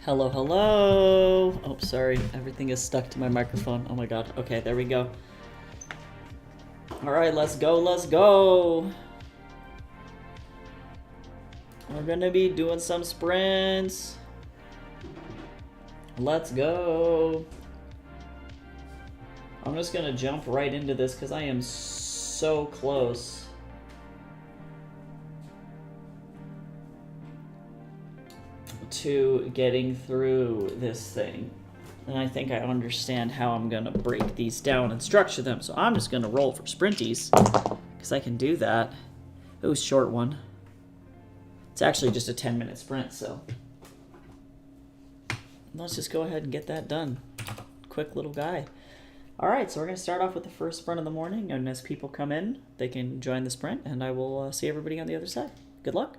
Hello, hello. Oh, sorry. Everything is stuck to my microphone. Oh my god. Okay, there we go. Alright, let's go, let's go. We're gonna be doing some sprints. Let's go. I'm just gonna jump right into this because I am so close. To getting through this thing. And I think I understand how I'm gonna break these down and structure them. So I'm just gonna roll for sprinties. Because I can do that. It was a short one. It's actually just a 10-minute sprint, so let's just go ahead and get that done. Quick little guy. Alright, so we're going to start off with the first sprint of the morning, and as people come in, they can join the sprint, and I will see everybody on the other side. Good luck.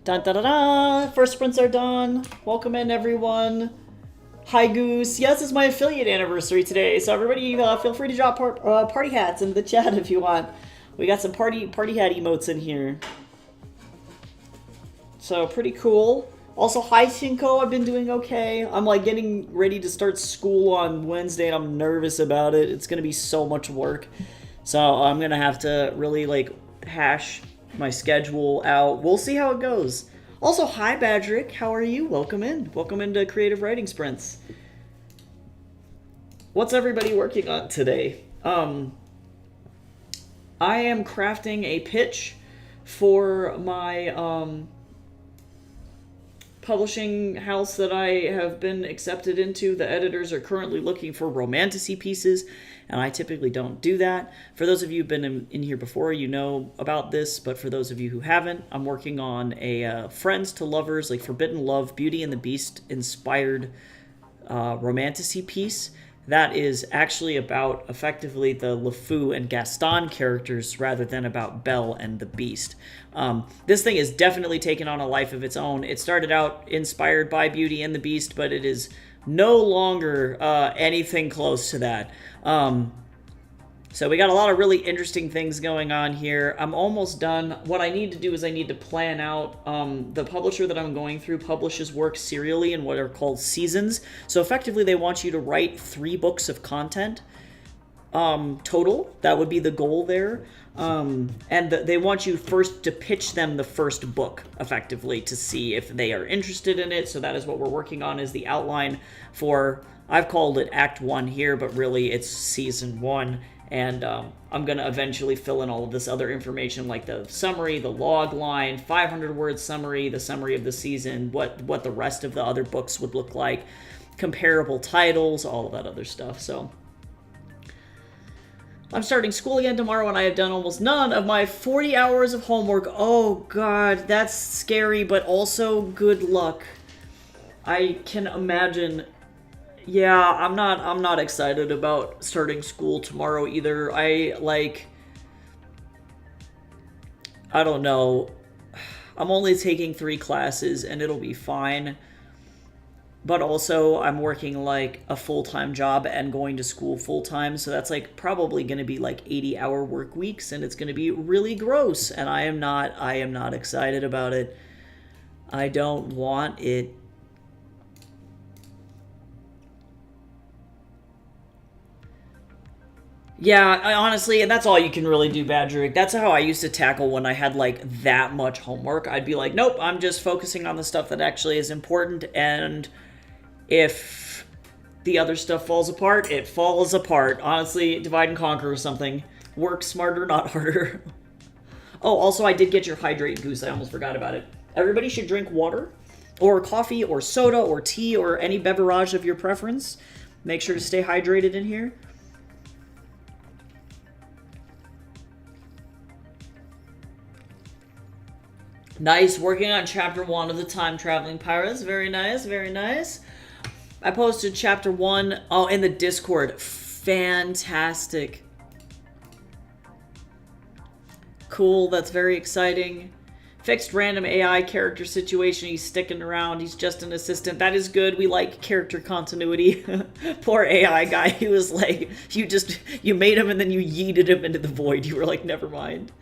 Dun da da da! First sprints are done. Welcome in, everyone. Hi, Goose. Yes, it's my affiliate anniversary today, so everybody feel free to drop party hats in the chat if you want. We got some party hat emotes in here. So, pretty cool. Also, hi, Shinko. I've been doing okay. I'm, like, getting ready to start school on Wednesday, and I'm nervous about it. It's going to be so much work. So, I'm going to have to really, like, hash my schedule out. We'll see how it goes. Also, hi, Badrick. How are you? Welcome in. Welcome into Creative Writing Sprints. What's everybody working on today? I am crafting a pitch for my publishing house that I have been accepted into. The editors are currently looking for romantasy pieces, and I typically don't do that. For those of you who've been in here before, you know about this, but for those of you who haven't, I'm working on a Friends to Lovers, like Forbidden Love, Beauty and the Beast inspired romantasy piece. That is actually about effectively the LeFou and Gaston characters rather than about Belle and the Beast. This thing has definitely taken on a life of its own. It started out inspired by Beauty and the Beast, but it is no longer anything close to that. So we got a lot of really interesting things going on here. I'm almost done. What I need to do is I need to plan out, the publisher that I'm going through publishes work serially in what are called seasons. So effectively they want you to write 3 books of content total. That would be the goal there. And they want you first to pitch them the first book, effectively, to see if they are interested in it. So that is what we're working on, is the outline for, I've called it Act 1 here, but really it's Season 1. And I'm going to eventually fill in all of this other information, like the summary, the log line, 500-word summary, the summary of the season, what the rest of the other books would look like, comparable titles, all of that other stuff. So I'm starting school again tomorrow, and I have done almost none of my 40 hours of homework. Oh, God, that's scary, but also good luck. I can imagine. Yeah, I'm not excited about starting school tomorrow either. I don't know. I'm only taking 3 classes and it'll be fine. But also I'm working like a full-time job and going to school full-time, so that's like probably going to be like 80-hour work weeks, and it's going to be really gross, and I am not excited about it. I don't want it. Yeah, honestly, and that's all you can really do, Badgerick. That's how I used to tackle when I had, like, that much homework. I'd be like, nope, I'm just focusing on the stuff that actually is important, and if the other stuff falls apart, it falls apart. Honestly, divide and conquer or something. Work smarter, not harder. Oh, also, I did get your hydrate, Goose. I almost forgot about it. Everybody should drink water, or coffee, or soda, or tea, or any beverage of your preference. Make sure to stay hydrated in here. Nice, working on chapter 1 of the Time Traveling Pirates. Very nice, very nice. I posted chapter 1 in the Discord. Fantastic. Cool, that's very exciting. Fixed random AI character situation. He's sticking around. He's just an assistant. That is good. We like character continuity. Poor AI guy. He was like, you made him and then you yeeted him into the void. You were like, never mind.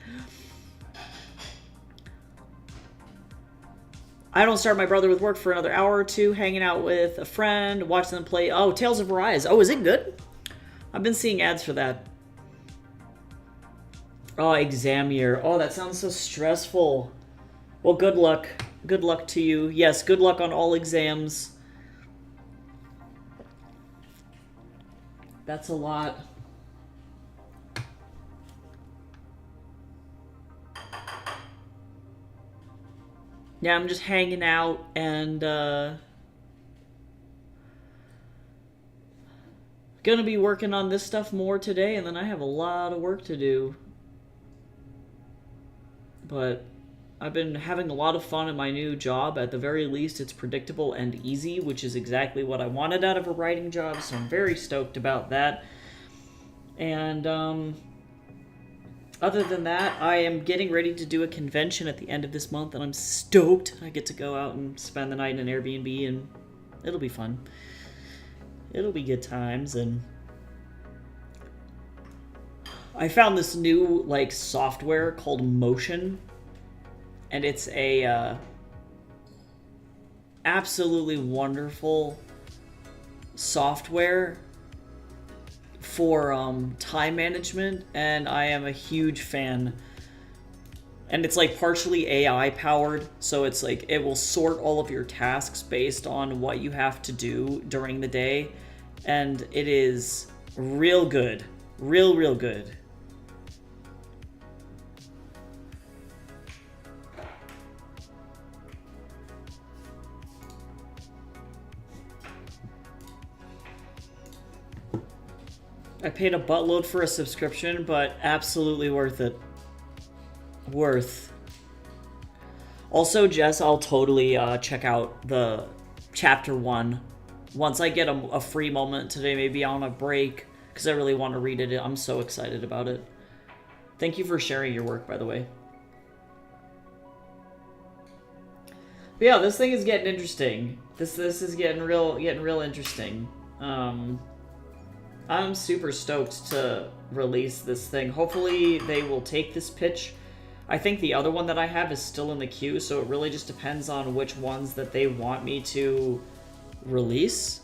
I don't start my brother with work for another hour or 2, hanging out with a friend, watching them play. Oh, Tales of Arise. Oh, is it good? I've been seeing ads for that. Oh, exam year. Oh, that sounds so stressful. Well, good luck. Good luck to you. Yes, good luck on all exams. That's a lot. Yeah, I'm just hanging out and gonna be working on this stuff more today, and then I have a lot of work to do. But I've been having a lot of fun in my new job. At the very least, it's predictable and easy, which is exactly what I wanted out of a writing job, so I'm very stoked about that. And Other than that, I am getting ready to do a convention at the end of this month, and I'm stoked. I get to go out and spend the night in an Airbnb, and it'll be fun. It'll be good times, and I found this new, like, software called Motion, and it's a absolutely wonderful software for time management, and I am a huge fan. And it's like partially AI powered, so it's like it will sort all of your tasks based on what you have to do during the day, and it is real good. Real good. I paid a buttload for a subscription, but absolutely worth it. Worth. Also, Jess, I'll totally check out the chapter 1 once I get a free moment today, maybe on a break, because I really want to read it. I'm so excited about it. Thank you for sharing your work, by the way. But yeah, this thing is getting interesting. This is getting real interesting. I'm super stoked to release this thing. Hopefully they will take this pitch. I think the other one that I have is still in the queue, so it really just depends on which ones that they want me to release.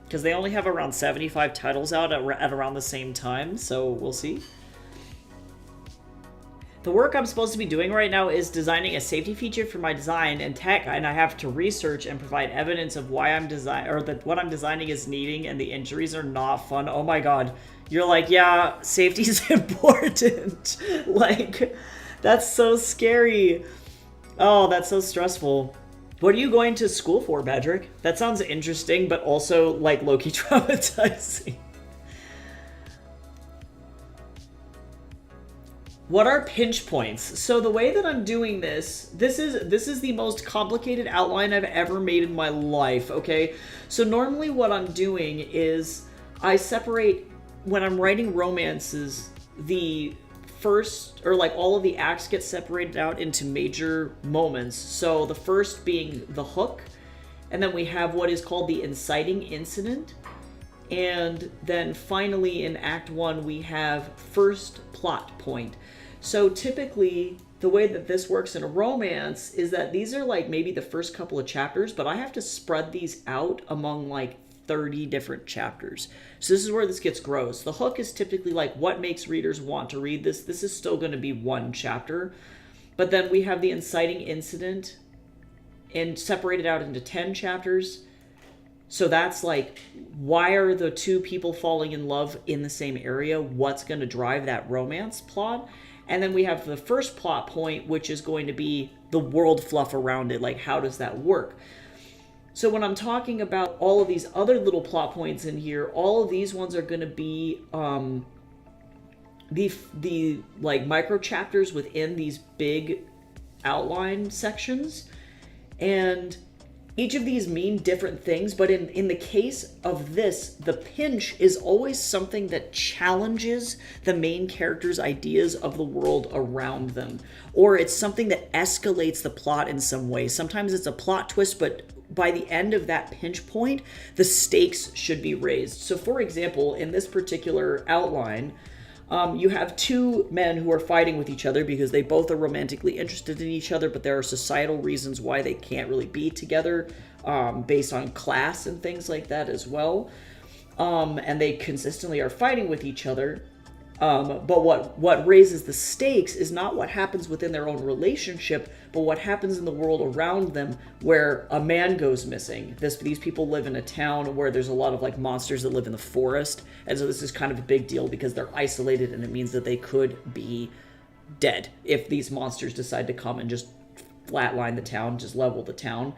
Because they only have around 75 titles out at around the same time, so we'll see. The work I'm supposed to be doing right now is designing a safety feature for my design and tech, and I have to research and provide evidence of why I'm that what I'm designing is needing, and the injuries are not fun. Oh my god. You're like, yeah, safety's important. Like, that's so scary. Oh, that's so stressful. What are you going to school for, Badrick? That sounds interesting, but also, like, low-key traumatizing. What are pinch points? So the way that I'm doing this is the most complicated outline I've ever made in my life, okay? So normally what I'm doing is I separate, when I'm writing romances, the first, or like all of the acts get separated out into major moments. So the first being the hook, and then we have what is called the inciting incident. And then finally in Act 1, we have first plot point. So typically, the way that this works in a romance is that these are like maybe the first couple of chapters, but I have to spread these out among like 30 different chapters. So this is where this gets gross. The hook is typically like what makes readers want to read this. This is still going to be one chapter. But then we have the inciting incident and separated out into 10 chapters. So that's like, why are the two people falling in love in the same area? What's going to drive that romance plot? And then we have the first plot point, which is going to be the world fluff around it. Like, how does that work? So when I'm talking about all of these other little plot points in here, all of these ones are going to be the like micro chapters within these big outline sections. And each of these mean different things, but in the case of this, the pinch is always something that challenges the main character's ideas of the world around them. Or it's something that escalates the plot in some way. Sometimes it's a plot twist, but by the end of that pinch point, the stakes should be raised. So for example, in this particular outline, you have two men who are fighting with each other because they both are romantically interested in each other, but there are societal reasons why they can't really be together, based on class and things like that as well. And they consistently are fighting with each other. But what raises the stakes is not what happens within their own relationship, but what happens in the world around them where a man goes missing. These people live in a town where there's a lot of like monsters that live in the forest. And so this is kind of a big deal because they're isolated, and it means that they could be dead if these monsters decide to come and just flatline the town, just level the town.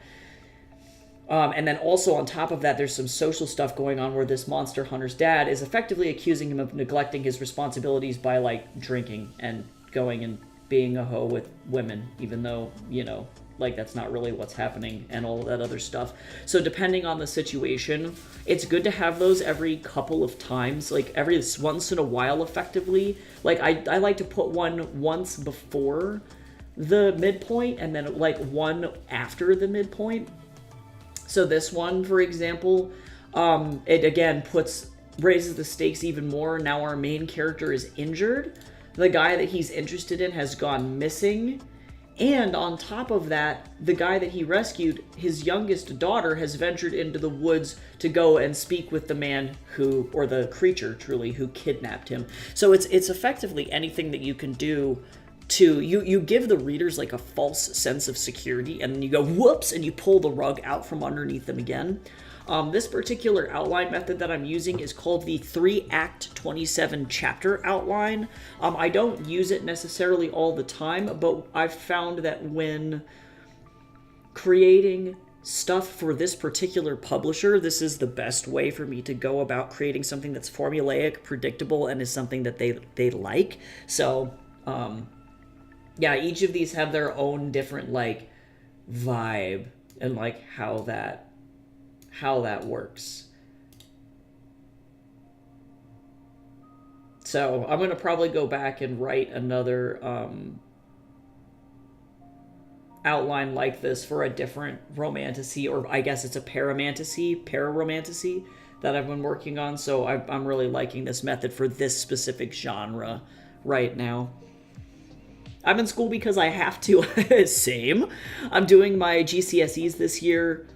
And then also on top of that, there's some social stuff going on where this monster hunter's dad is effectively accusing him of neglecting his responsibilities by like drinking and going and being a hoe with women, even though, you know, like that's not really what's happening and all of that other stuff. So depending on the situation, it's good to have those every couple of times, like every once in a while effectively. Like I like to put one once before the midpoint and then like one after the midpoint. So this one, for example, it again raises the stakes even more. Now our main character is injured. The guy that he's interested in has gone missing. And on top of that, the guy that he rescued, his youngest daughter, has ventured into the woods to go and speak with the man who, or the creature truly, who kidnapped him. So it's effectively anything that you can do to, you give the readers like a false sense of security, and then you go, whoops, and you pull the rug out from underneath them again. This particular outline method that I'm using is called the 3-Act 27-Chapter outline. I don't use it necessarily all the time, but I've found that when creating stuff for this particular publisher, this is the best way for me to go about creating something that's formulaic, predictable, and is something that they like. So, yeah, each of these have their own different, like, vibe and, like, how that works. So I'm going to probably go back and write another outline like this for a different romantasy, or I guess it's a pararomantasy that I've been working on. So I'm really liking this method for this specific genre right now. I'm in school because I have to. Same. I'm doing my GCSEs this year.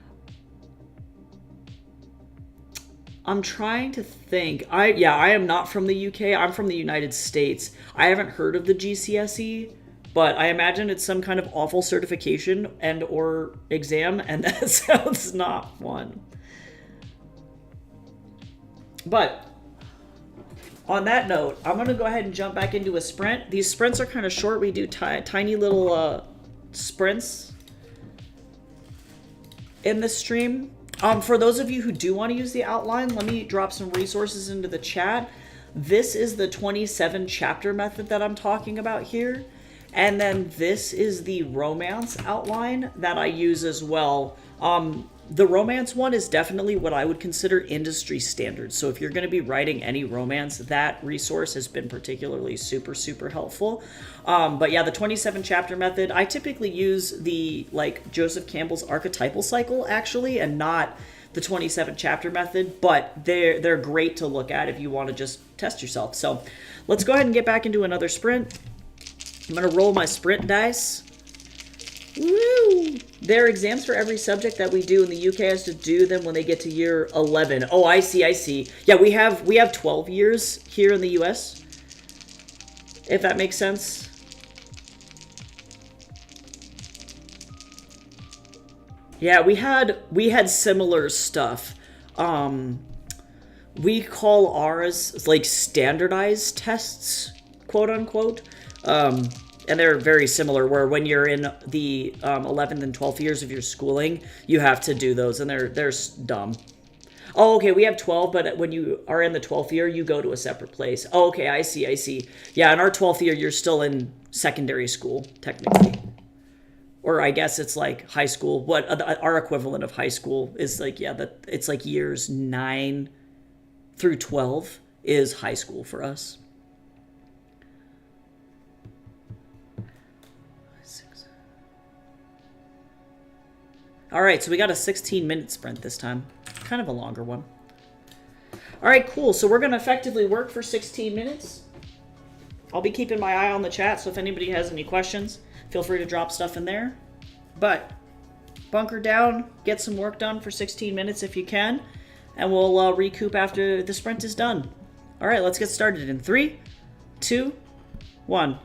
I'm trying to think. I am not from the UK. I'm from the United States. I haven't heard of the GCSE, but I imagine it's some kind of awful certification and or exam, and that sounds not fun. But on that note, I'm going to go ahead and jump back into a sprint. These sprints are kind of short. We do tiny little sprints in this stream. For those of you who do want to use the outline, let me drop some resources into the chat. This is the 27 chapter method that I'm talking about here. And then this is the romance outline that I use as well. The romance one is definitely what I would consider industry standard. So if you're going to be writing any romance, that resource has been particularly super, super helpful. But yeah, the 27 chapter method, I typically use the like Joseph Campbell's archetypal cycle actually, and not the 27 chapter method, but they're great to look at if you want to just test yourself. So let's go ahead and get back into another sprint. I'm going to roll my sprint dice. Woo! There are exams for every subject that we do, and the UK has to do them when they get to year 11. Oh, I see. Yeah, we have 12 years here in the US, if that makes sense. Yeah, we had similar stuff. We call ours like standardized tests, quote unquote. And they're very similar, where when you're in the 11th and 12th years of your schooling, you have to do those, and they're dumb. Oh, okay, we have 12, but when you are in the 12th year, you go to a separate place. Oh, okay, I see. Yeah, in our 12th year, you're still in secondary school, technically. Or I guess it's like high school. What our equivalent of high school is like, yeah, it's like years 9 through 12 is high school for us. All right, so we got a 16-minute sprint this time. Kind of a longer one. All right, cool. So we're going to effectively work for 16 minutes. I'll be keeping my eye on the chat, so if anybody has any questions, feel free to drop stuff in there. But bunker down, get some work done for 16 minutes if you can, and we'll recoup after the sprint is done. All right, let's get started in 3, 2, 1.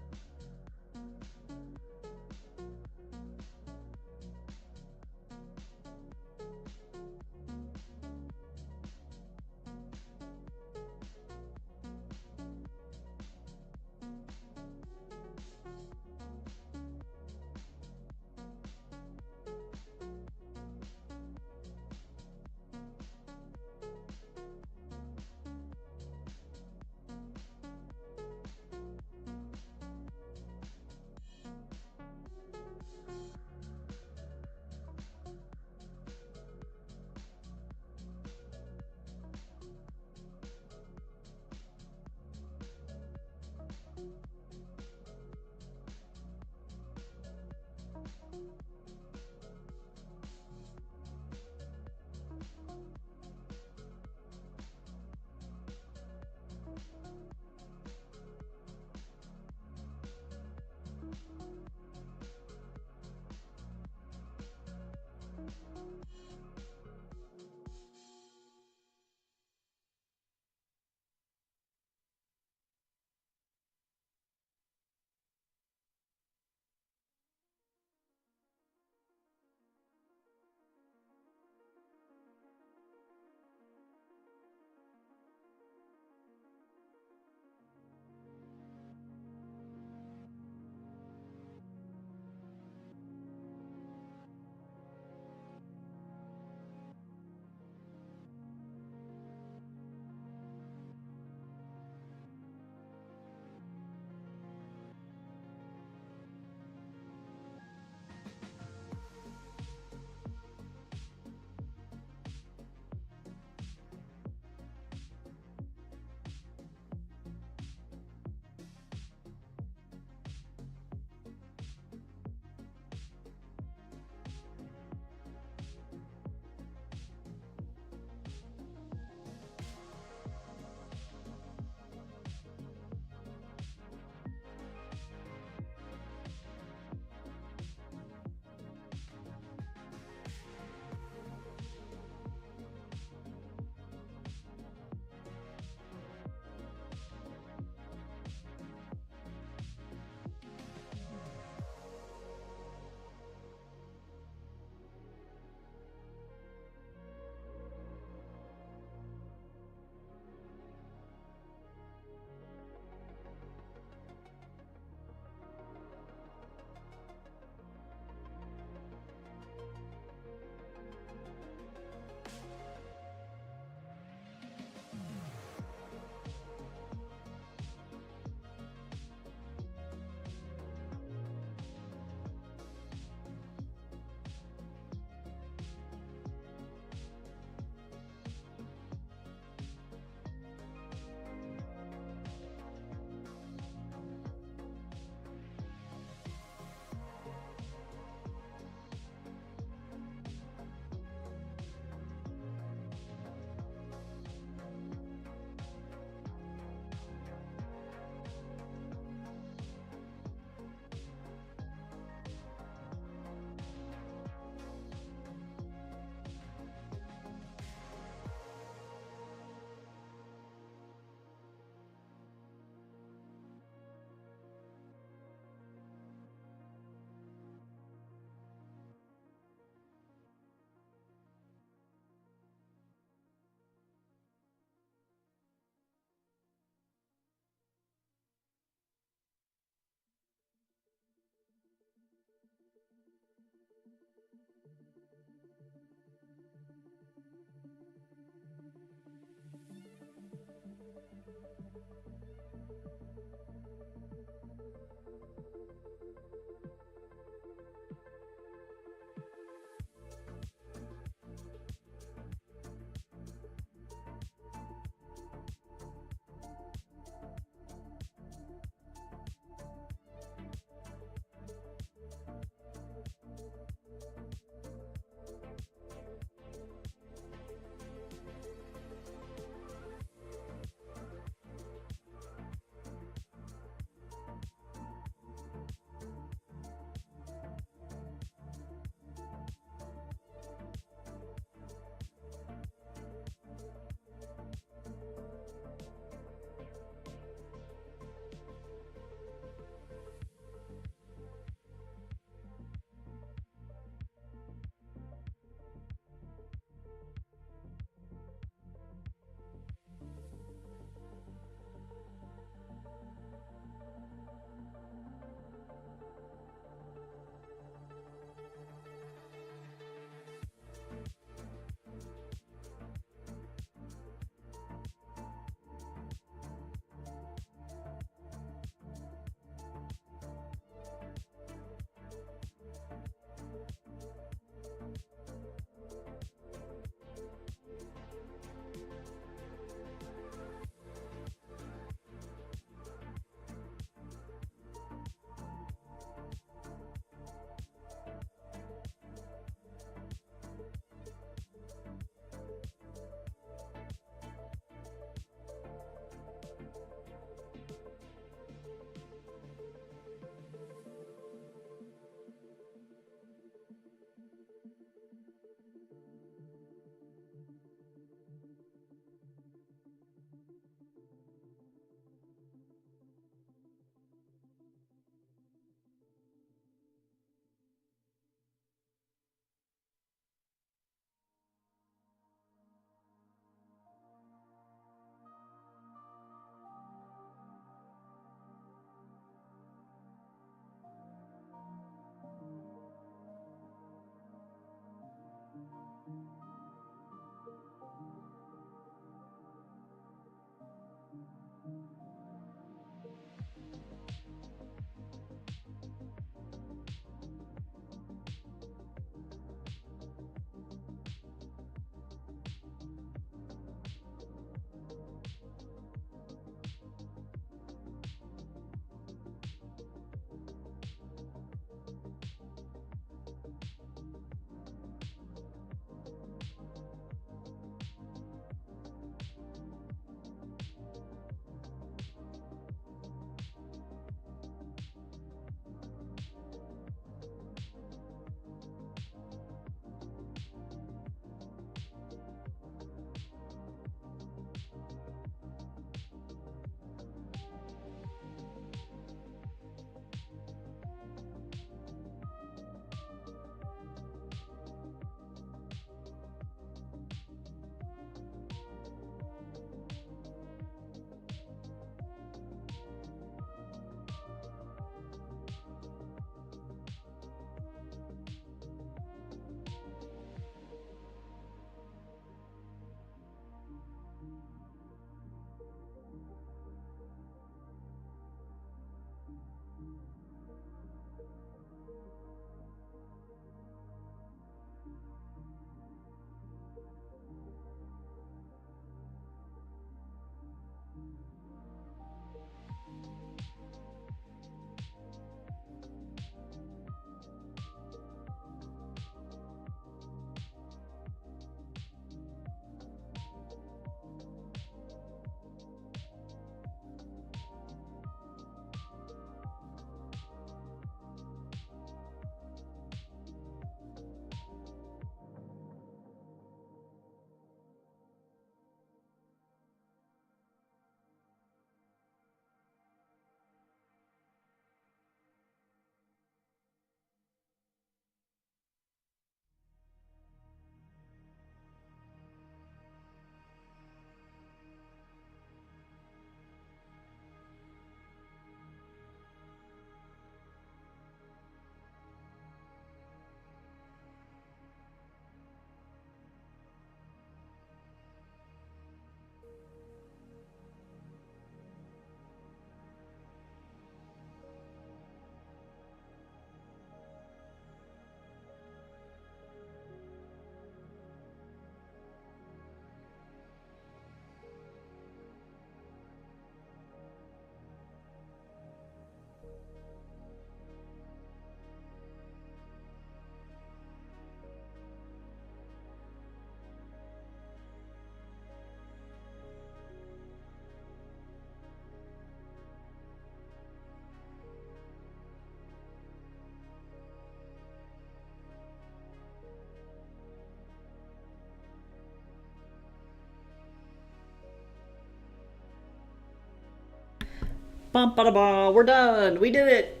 Bum, ba, da, ba. We're done. We did it.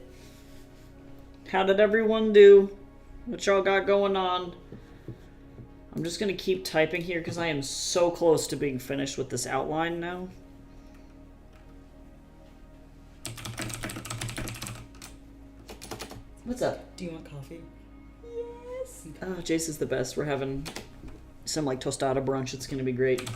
How did everyone do? What y'all got going on? I'm just going to keep typing here because I am so close to being finished with this outline now. What's up? Do you want coffee? Yes. Oh, Jace is the best. We're having some like tostada brunch. It's going to be great.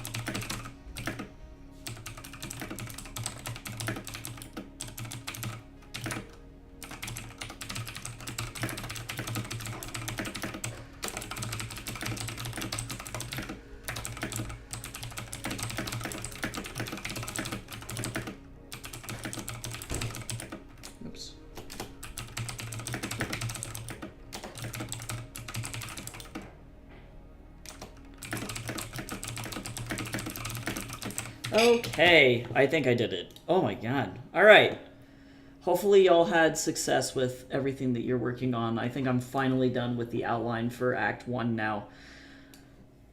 Okay, I think I did it. Oh my god. Alright. Hopefully y'all had success with everything that you're working on. I think I'm finally done with the outline for Act 1 now.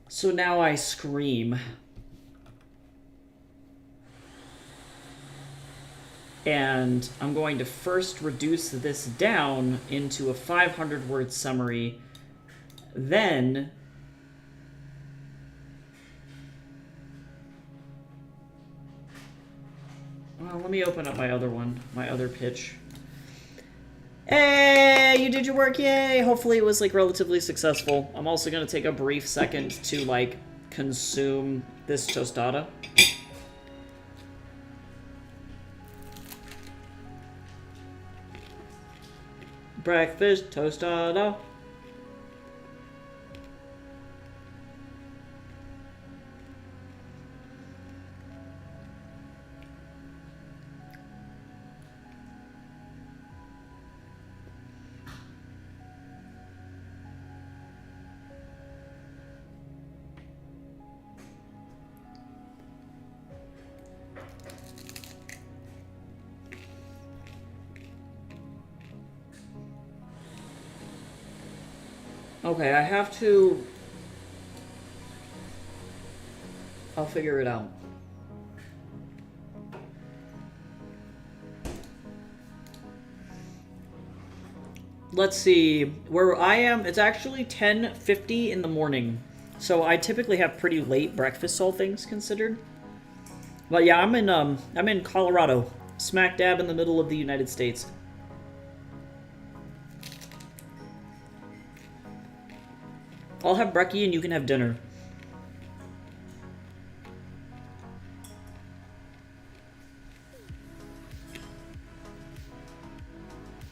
So now I scream. And I'm going to first reduce this down into a 500-word summary. Then well, let me open up my other one, my other pitch. And Yay, you did your work, yay! Hopefully it was, like, relatively successful. I'm also gonna take a brief second to, like, consume this tostada. Breakfast tostada. Okay, I have to... I'll figure it out. Let's see. Where I am, it's actually 10:50 in the morning. So I typically have pretty late breakfast, all things considered. But yeah, I'm in Colorado, smack dab in the middle of the United States. I'll have brekkie and you can have dinner.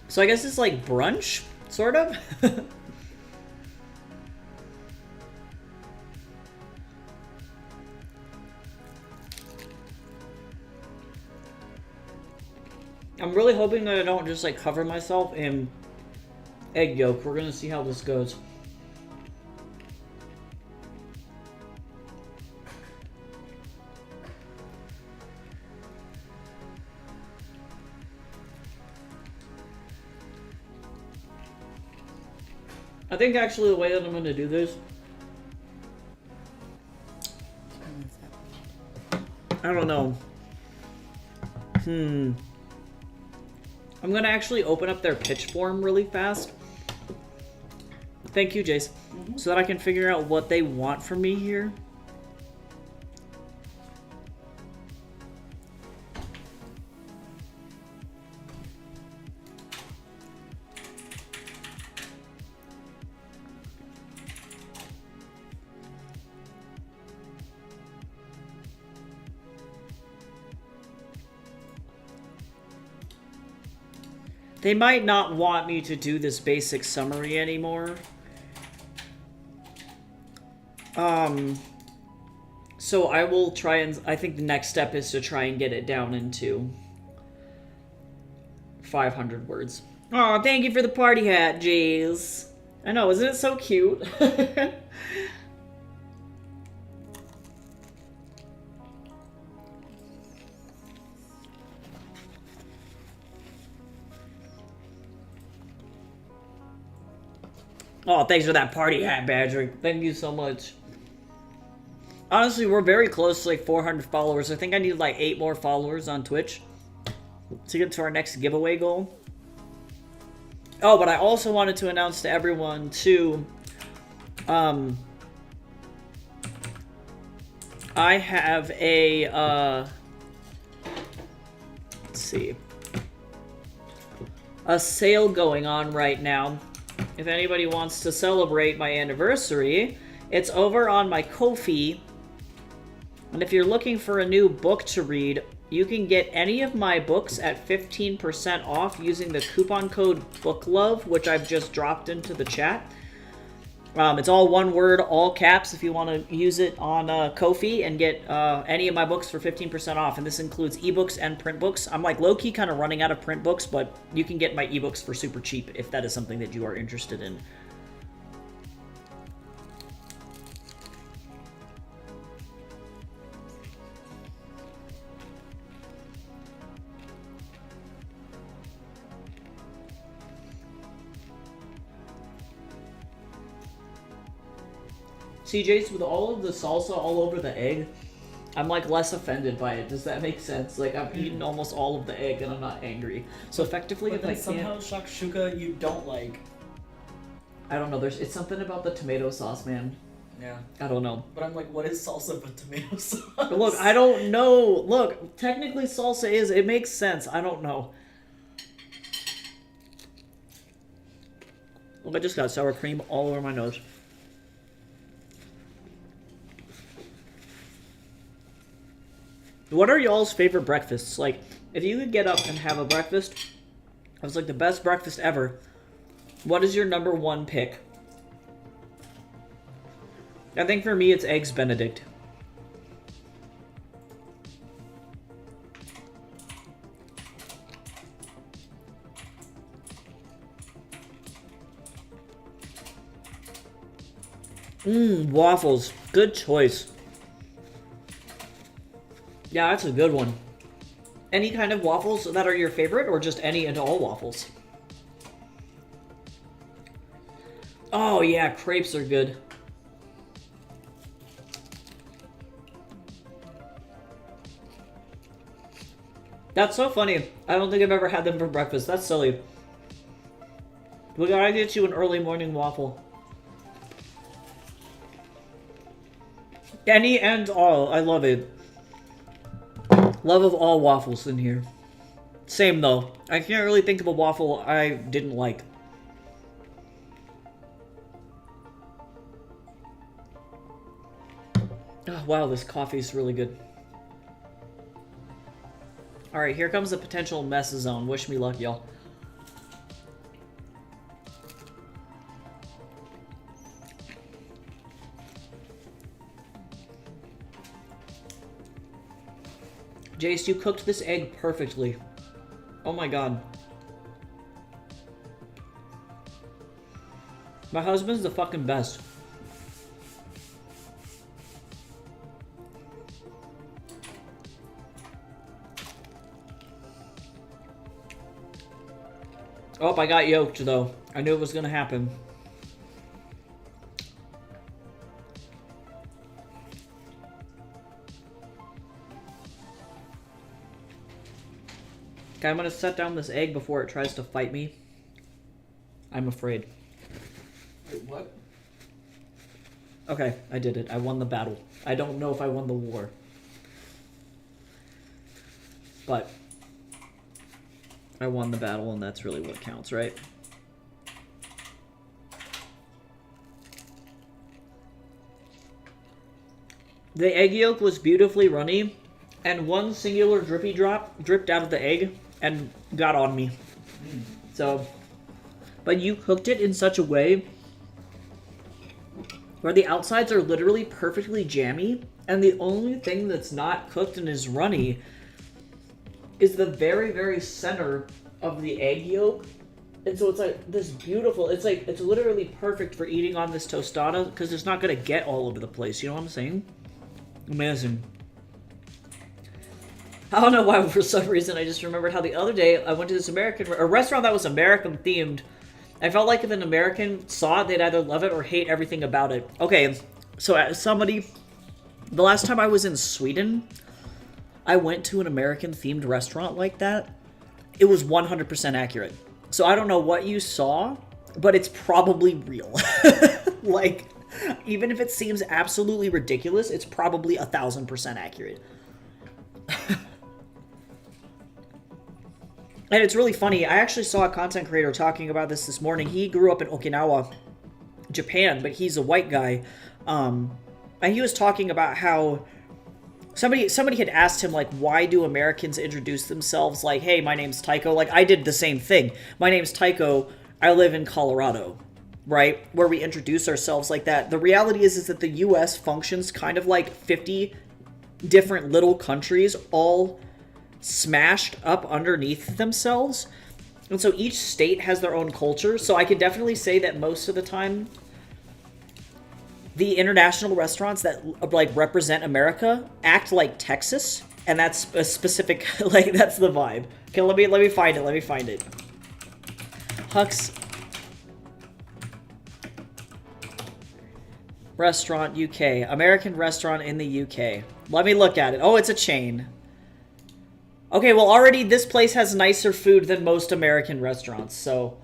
So I guess it's like brunch, sort of? I'm really hoping that I don't just like cover myself in egg yolk. We're gonna see how this goes. I think actually the way that I'm going to do this... I don't know. I'm going to actually open up their pitch form really fast. Thank you, Jace. So that I can figure out what they want from me here. They might not want me to do this basic summary anymore. So I will try and... I think the next step is to try and get it down into 500 words. Oh, thank you for the party hat, jeez. I know, isn't it so cute? Oh, thanks for that party hat, Badger. Thank you so much. Honestly, we're very close to like 400 followers. I think I need like 8 more followers on Twitch to get to our next giveaway goal. Oh, but I also wanted to announce to everyone too, I have a, let's see, a sale going on right now. If anybody wants to celebrate my anniversary, it's over on my Ko-fi. And if you're looking for a new book to read, you can get any of my books at 15% off using the coupon code BOOKLOVE, which I've just dropped into the chat. It's all one word, all caps, if you want to use it on Ko-fi and get any of my books for 15% off. And this includes ebooks and print books. I'm like low-key kind of running out of print books, but you can get my ebooks for super cheap if that is something that you are interested in. CJ's with all of the salsa all over the egg, I'm like less offended by it. Does that make sense? Like I've eaten almost all of the egg and I'm not angry. So effectively, but if I somehow shakshuka you don't like. I don't know. It's something about the tomato sauce, man. Yeah. I don't know. But I'm like, what is salsa but tomato sauce? But look, I don't know. Look, technically salsa is. It makes sense. I don't know. Look, I just got sour cream all over my nose. What are y'all's favorite breakfasts? Like, if you could get up and have a breakfast, it was like the best breakfast ever, what is your number one pick? I think for me, it's Eggs Benedict. Waffles. Good choice. Yeah, that's a good one. Any kind of waffles that are your favorite, or just any and all waffles? Oh yeah, crepes are good. That's so funny. I don't think I've ever had them for breakfast. That's silly. We gotta get you an early morning waffle. Any and all. I love it. Love of all waffles in here. Same though. I can't really think of a waffle I didn't like. Oh, wow, this coffee's really good. Alright, here comes the potential mess zone. Wish me luck, y'all. Jace, you cooked this egg perfectly. Oh my god. My husband's the fucking best. Oh, I got yoked though. I knew it was gonna happen. Okay, I'm gonna set down this egg before it tries to fight me. I'm afraid. Wait, what? Okay, I did it. I won the battle. I don't know if I won the war. But I won the battle, and that's really what counts, right? The egg yolk was beautifully runny, and one singular drippy drop dripped out of the egg and got on me. So, but you cooked it in such a way where the outsides are literally perfectly jammy, and the only thing that's not cooked and is runny is the very, very center of the egg yolk. And so it's like this beautiful, it's like, it's literally perfect for eating on this tostada because it's not going to get all over the place. You know what I'm saying? Amazing. I don't know why, for some reason, I just remembered how the other day I went to this a restaurant that was American themed. I felt like if an American saw it, they'd either love it or hate everything about it. Okay, so as somebody, the last time I was in Sweden, I went to an American themed restaurant like that. It was 100% accurate. So I don't know what you saw, but it's probably real. Like, even if it seems absolutely ridiculous, it's probably 1,000% accurate. And it's really funny. I actually saw a content creator talking about this morning. He grew up in Okinawa, Japan, but he's a white guy. And he was talking about how somebody had asked him, like, why do Americans introduce themselves like, hey, my name's Tycho? Like, I did the same thing. My name's Tycho. I live in Colorado, right? Where we introduce ourselves like that. The reality is that the U.S. functions kind of like 50 different little countries all smashed up underneath themselves. And so each state has their own culture. So I can definitely say that most of the time, the international restaurants that like represent America act like Texas, and that's a specific, like, that's the vibe. Okay, let me find it. Let me find it. Huck's Restaurant UK. American restaurant in the UK. Let me look at it. Oh, it's a chain. Okay, well, already this place has nicer food than most American restaurants, so...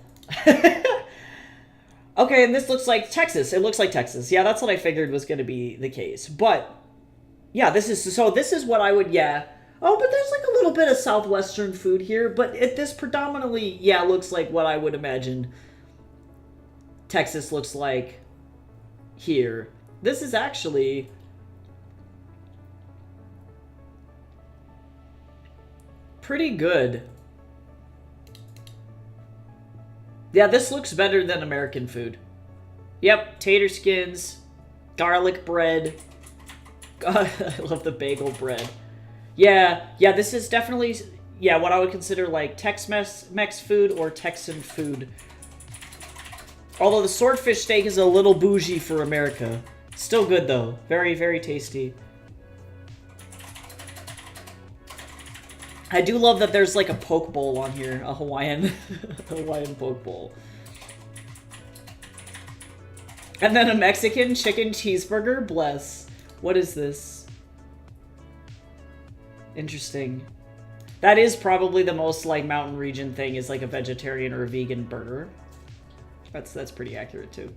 Okay, and this looks like Texas. It looks like Texas. Yeah, that's what I figured was going to be the case. But, yeah, this is what I would, yeah. Oh, but there's like a little bit of Southwestern food here, but this predominantly, yeah, looks like what I would imagine Texas looks like here. This is actually pretty good. Yeah, this looks better than American food. Yep, tater skins, garlic bread. God, I love the bagel bread. Yeah, this is definitely, yeah, what I would consider like Tex-Mex food or Texan food. Although the swordfish steak is a little bougie for America. Still good though. Very, very tasty. I do love that there's like a poke bowl on here, a Hawaiian poke bowl. And then a Mexican chicken cheeseburger, bless. What is this? Interesting. That is probably the most like mountain region thing, is like a vegetarian or a vegan burger. That's pretty accurate too.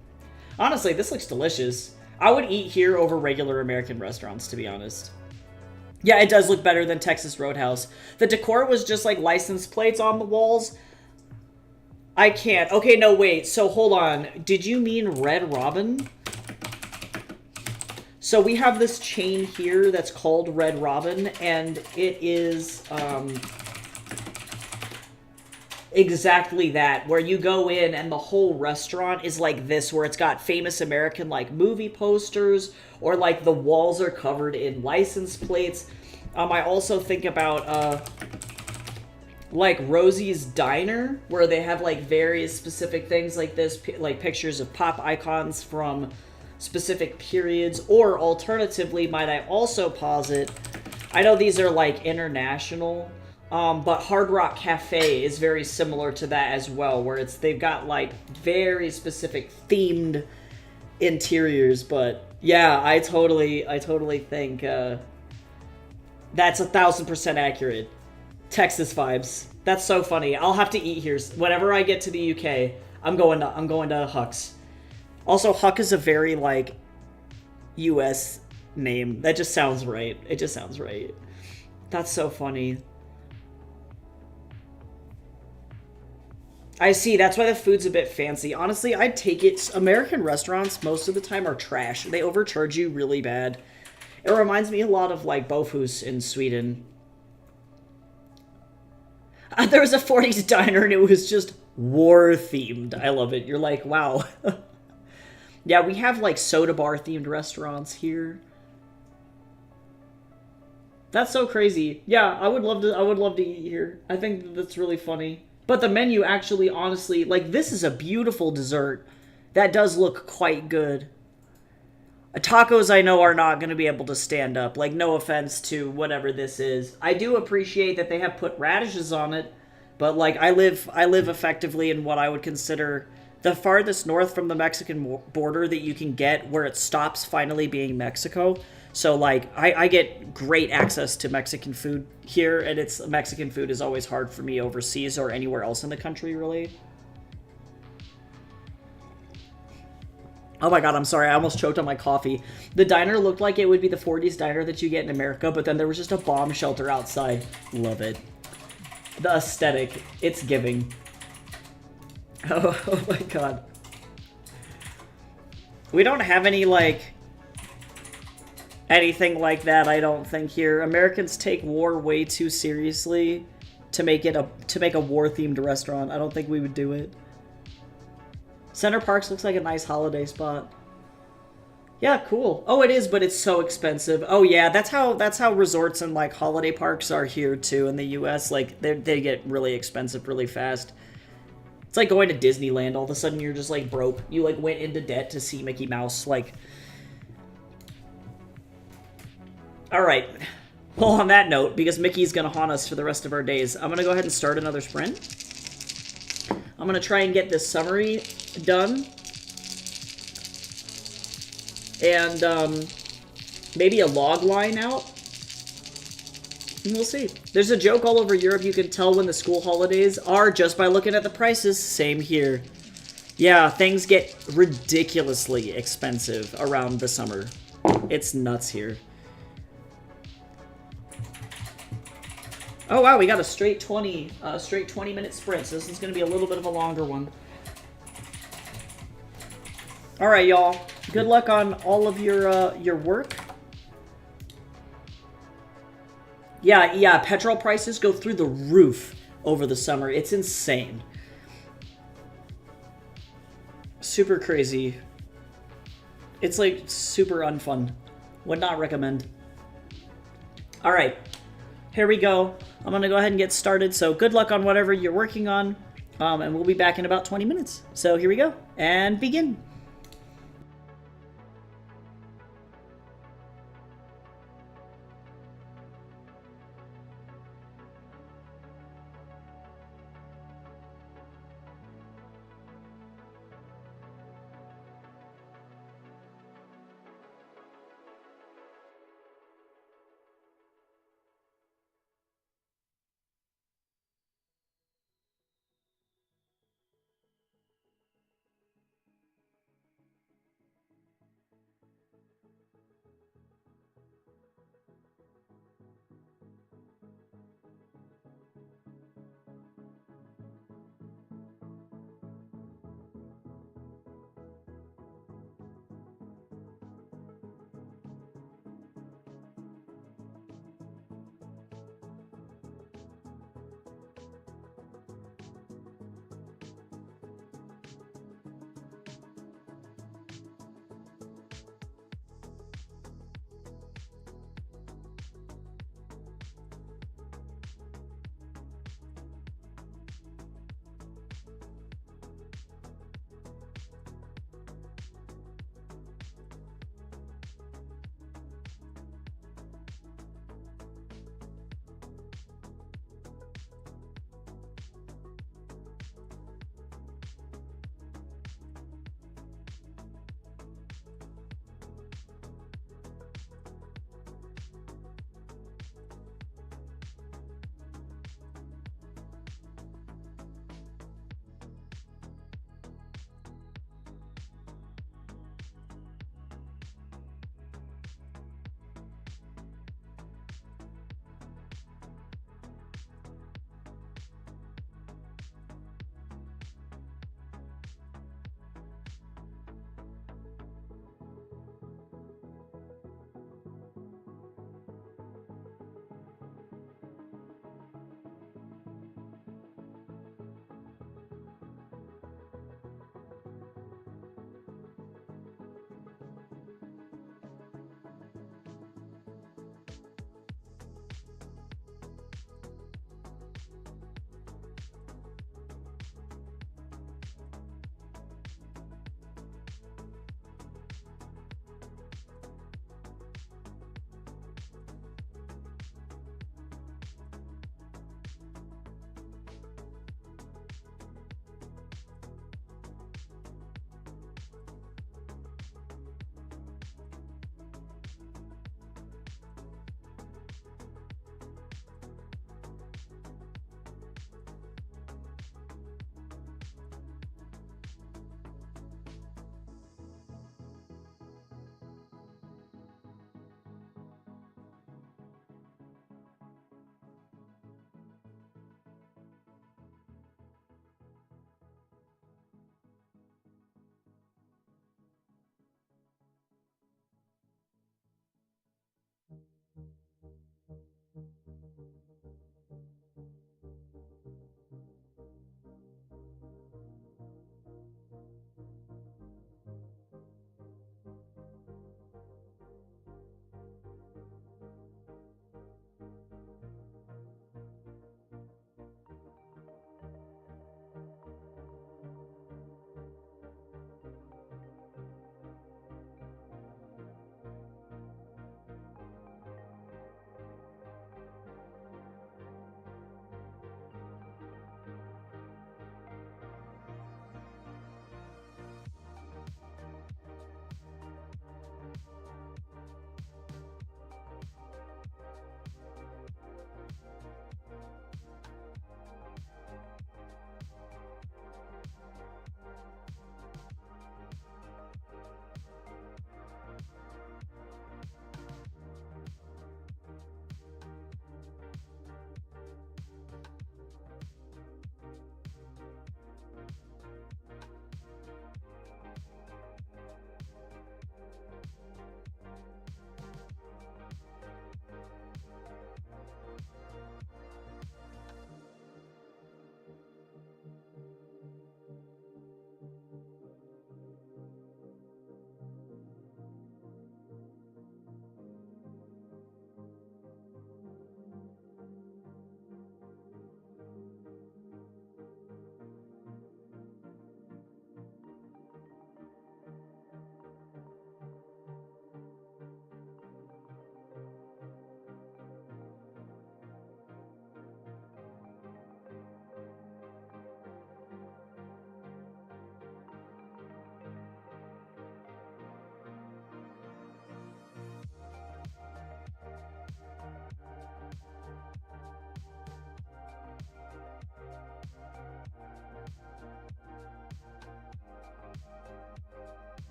Honestly, this looks delicious. I would eat here over regular American restaurants, to be honest. Yeah, it does look better than Texas Roadhouse. The decor was just like license plates on the walls. I can't. Okay, no, wait. So hold on. Did you mean Red Robin? So we have this chain here that's called Red Robin, and it is exactly that, where you go in and the whole restaurant is like this, where it's got famous American like movie posters, or like the walls are covered in license plates. I also think about like Rosie's Diner, where they have like various specific things like this, like pictures of pop icons from specific periods. Or alternatively, might I also posit, I know these are like international, but Hard Rock Cafe is very similar to that as well, where they've got like very specific themed interiors. But yeah, I totally think that's 1000% accurate. Texas vibes. That's so funny. I'll have to eat here whenever I get to the UK. I'm going to Huck's. Also, Huck is a very like US name. That just sounds right. It just sounds right. That's so funny. I see. That's why the food's a bit fancy. Honestly, I'd take it. American restaurants most of the time are trash. They overcharge you really bad. It reminds me a lot of like Bofus in Sweden. There was a 40s diner and it was just war themed. I love it. You're like, wow. Yeah, we have like soda bar themed restaurants here. That's so crazy. Yeah, I would love to eat here. I think that's really funny. But the menu actually, honestly, like, this is a beautiful dessert. That does look quite good. Tacos, I know, are not going to be able to stand up. Like, no offense to whatever this is. I do appreciate that they have put radishes on it. But, like, I live effectively in what I would consider the farthest north from the Mexican border that you can get, where it stops finally being Mexico. So, like, I get great access to Mexican food here, and Mexican food is always hard for me overseas or anywhere else in the country, really. Oh my god, I'm sorry, I almost choked on my coffee. The diner looked like it would be the 40s diner that you get in America, but then there was just a bomb shelter outside. Love it. The aesthetic, it's giving. Oh my god. We don't have any, like, anything like that, I don't think, here. Americans take war way too seriously to make a war-themed restaurant. I don't think we would do it. Center Parks looks like a nice holiday spot. Yeah, cool. Oh, it is, but it's so expensive. Oh yeah, that's how resorts and like holiday parks are here too in the US. Like they get really expensive really fast. It's like going to Disneyland. All of a sudden you're just like broke. You like went into debt to see Mickey Mouse. Like, all right. Well, on that note, because Mickey's gonna haunt us for the rest of our days, I'm gonna go ahead and start another sprint. I'm gonna try and get this summary done. And maybe a log line out. And we'll see. There's a joke all over Europe. You can tell when the school holidays are just by looking at the prices. Same here. Yeah, things get ridiculously expensive around the summer. It's nuts here. Oh wow, we got a straight 20-minute sprint. So this is going to be a little bit of a longer one. All right, y'all. Good luck on all of your work. Yeah, petrol prices go through the roof over the summer. It's insane. Super crazy. It's like super unfun. Would not recommend. All right, here we go. I'm gonna go ahead and get started. So good luck on whatever you're working on. And we'll be back in about 20 minutes. So here we go, and begin.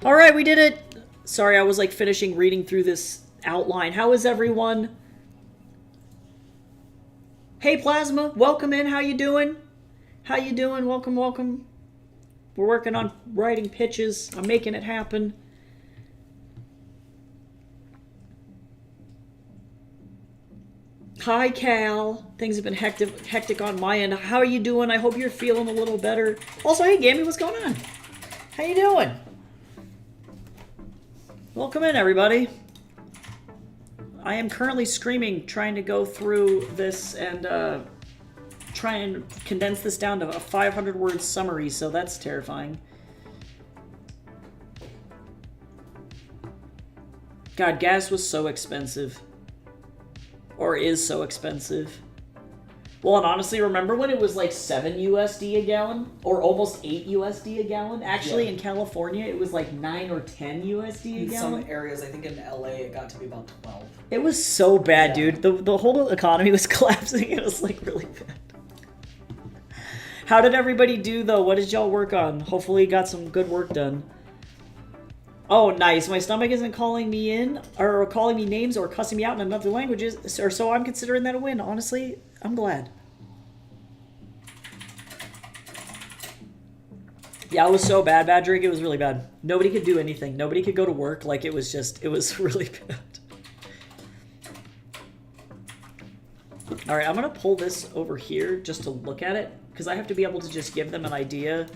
All right, we did it. Sorry, I was like finishing reading through this outline. How is everyone? Hey, Plasma, welcome in. How you doing? How you doing? Welcome, welcome. We're working on writing pitches. I'm making it happen. Hi, Cal. Things have been hectic on my end. How are you doing? I hope you're feeling a little better. Also, hey, Gammy, what's going on? How you doing? Welcome in, everybody. I am currently screaming, trying to go through this and try and condense this down to a 500-word summary, so that's terrifying. God, gas was so expensive. Or is so expensive. Well, and honestly, remember when it was like 7 USD a gallon? Or almost 8 USD a gallon? Actually, in California, it was like 9 or 10 USD a In gallon. some areas, I think in LA, it got to be about 12. It was so bad, Yeah. dude. The whole economy was collapsing. It was like really bad. How did everybody do, though? What did y'all work on? Hopefully you got some good work done. Oh, nice. My stomach isn't calling me in, or calling me names, or cussing me out in other languages, or so I'm considering that a win. Honestly, I'm glad. Yeah, it was so bad, Badrick. It was really bad. Nobody could do anything. Nobody could go to work. Like, it was really bad. All right, I'm going to pull this over here just to look at it, because I have to be able to just give them an idea.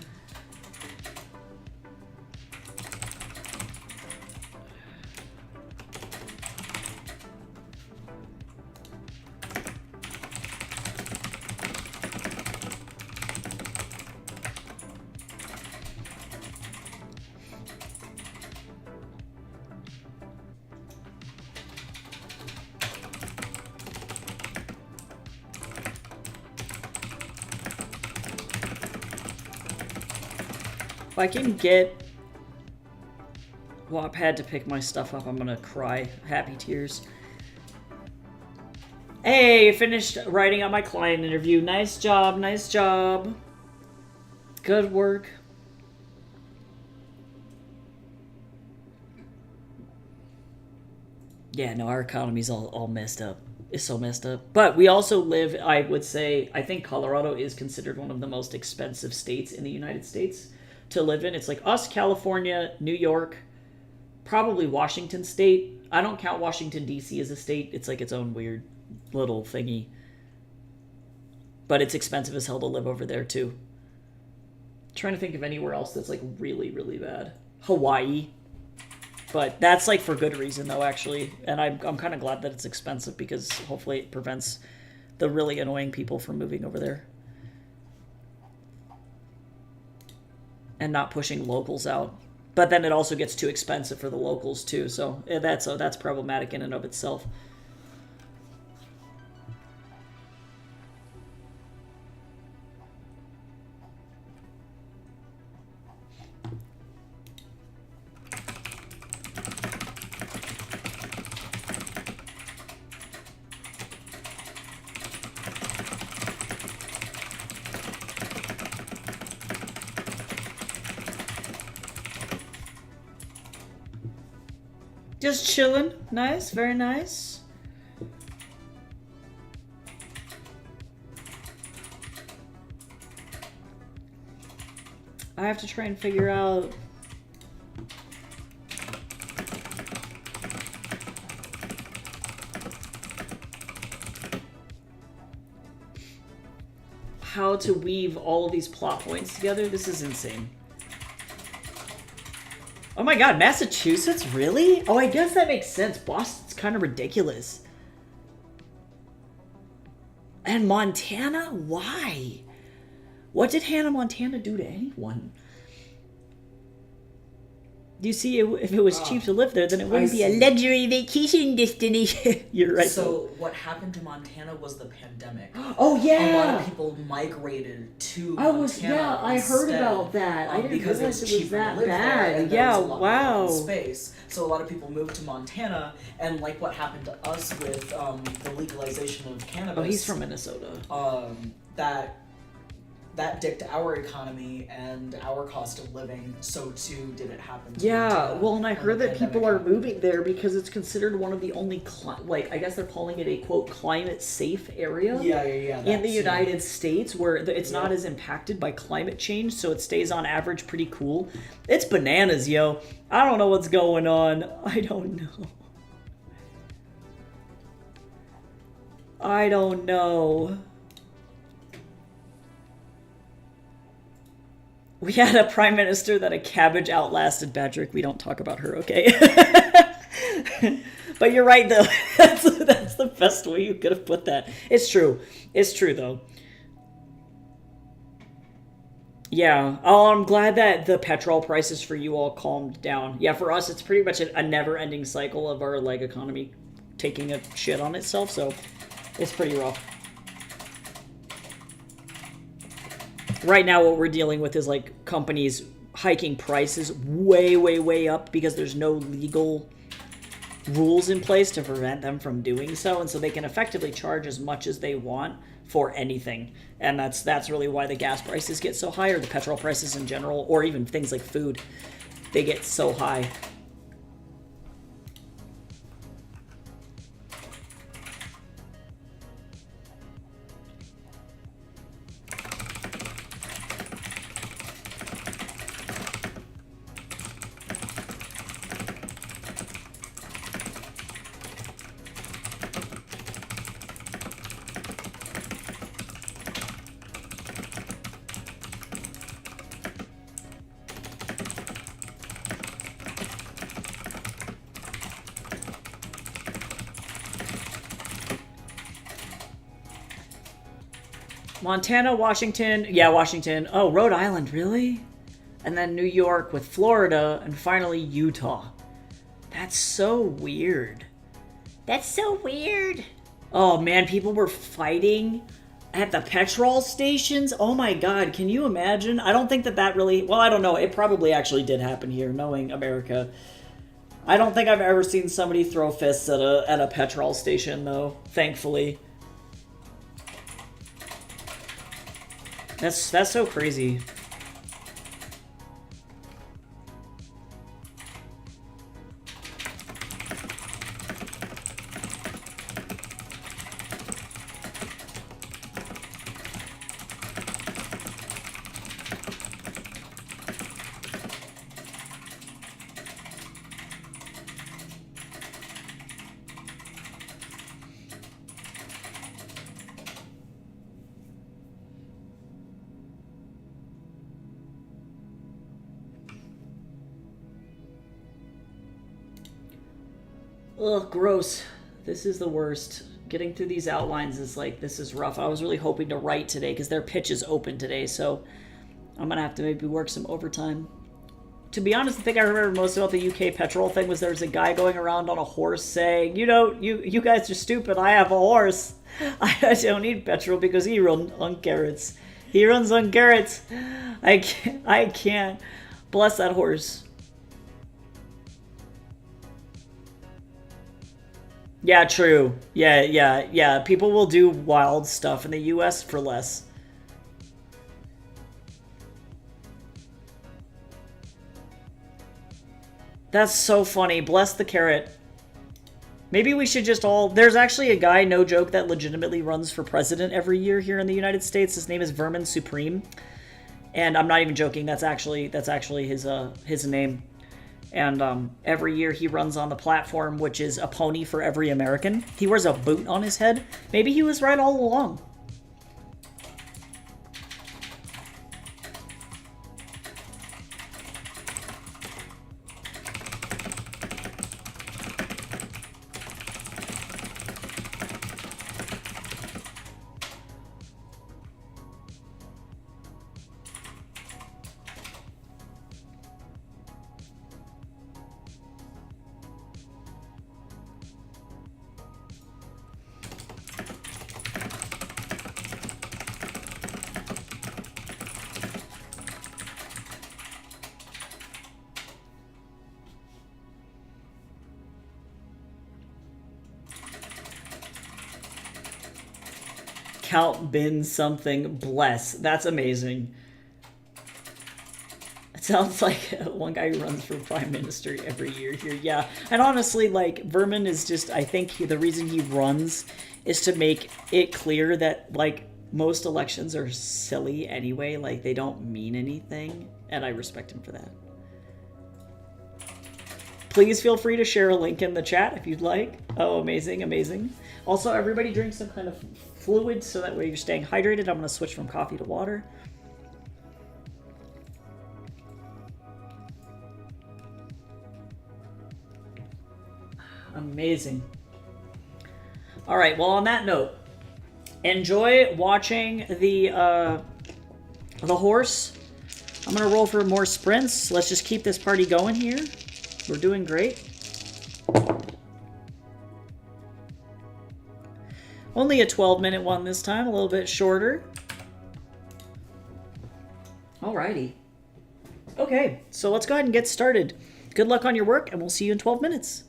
If I can get Wattpad to pick my stuff up, I'm gonna cry happy tears. Hey, finished writing out my client interview. Nice job, nice job. Good work. Yeah, no, our economy's all messed up. It's so messed up. But we also live, I would say, I think Colorado is considered one of the most expensive states in the United States to live in. It's like us, California, New York, probably Washington State. I don't count Washington, D.C. as a state. It's like its own weird little thingy. But it's expensive as hell to live over there, too. Trying to think of anywhere else that's like really, really bad. Hawaii. But that's like for good reason though, actually. And I'm kind of glad that it's expensive because hopefully it prevents the really annoying people from moving over there. And not pushing locals out. But then it also gets too expensive for the locals too, so that's problematic in and of itself. Just chilling. Nice, very nice. I have to try and figure out how to weave all of these plot points together. This is insane. Oh my god, Massachusetts? Really? Oh, I guess that makes sense. Boston's kind of ridiculous. And Montana? Why? What did Hannah Montana do to anyone? Do you see, if it was cheap to live there, then it wouldn't be a luxury vacation destination. You're right. So what happened to Montana was the pandemic. Oh yeah. A lot of people migrated to Montana. I heard about that. I didn't because realize it it was cheaper to that live there, bad. and there Yeah, was a lot wow. more space. So a lot of people moved to Montana, and like what happened to us with the legalization of cannabis. Oh, he's from Minnesota. That dicked our economy and our cost of living, so too did it happen to Yeah, Montana well, and I when heard the that people pandemic are happened. moving there because it's considered one of the only, I guess they're calling it a, quote, climate-safe area. Yeah. In the that's- United States, where it's not Yeah. as impacted by climate change, so it stays on average pretty cool. It's bananas, yo. I don't know what's going on. I don't know. I don't know. We had a prime minister that a cabbage outlasted, Patrick. We don't talk about her, okay? But you're right, though. That's the best way you could have put that. It's true. It's true, though. Yeah. Oh, I'm glad that the petrol prices for you all calmed down. Yeah, for us, it's pretty much a never-ending cycle of our economy taking a shit on itself, so it's pretty rough. Right now, what we're dealing with is companies hiking prices way, way, way up because there's no legal rules in place to prevent them from doing so, and so they can effectively charge as much as they want for anything, and that's really why the gas prices get so high, or the petrol prices in general, or even things like food, they get so high. Montana, Washington, yeah, Washington. Oh, Rhode Island, really? And then New York with Florida, and finally Utah. That's so weird. That's so weird. Oh man, people were fighting at the petrol stations. Oh my god, can you imagine? I don't think that really, well, I don't know. It probably actually did happen here, knowing America. I don't think I've ever seen somebody throw fists at a petrol station, though, thankfully. That's so crazy. Ugh, gross. This is the worst. Getting through these outlines is like, this is rough. I was really hoping to write today because their pitch is open today, so I'm gonna have to maybe work some overtime. To be honest, the thing I remember most about the UK petrol thing was there was a guy going around on a horse saying, you know, you guys are stupid, I have a horse. I don't need petrol because he runs on carrots. He runs on carrots. I can't. Bless that horse. Yeah, true. Yeah. People will do wild stuff in the US for less. That's so funny. Bless the carrot. Maybe we should just all... There's actually a guy, no joke, that legitimately runs for president every year here in the United States. His name is Vermin Supreme. And I'm not even joking. That's actually his name. And every year he runs on the platform, which is a pony for every American. He wears a boot on his head. Maybe he was right all along. Count bin something bless. That's amazing. It sounds like one guy who runs for prime minister every year here. Yeah, and honestly, like, Vermin is just, I think the reason he runs is to make it clear that, like, most elections are silly anyway. Like, they don't mean anything, and I respect him for that. Please feel free to share a link in the chat if you'd like. Oh, amazing, amazing. Also, everybody drink some kind of fluid so that way you're staying hydrated. I'm going to switch from coffee to water. Amazing. All right, well, on that note, enjoy watching the horse. I'm going to roll for more sprints. Let's just keep this party going here. We're doing great. Only a 12-minute one this time, a little bit shorter. Alrighty. Okay, so let's go ahead and get started. Good luck on your work, and we'll see you in 12 minutes.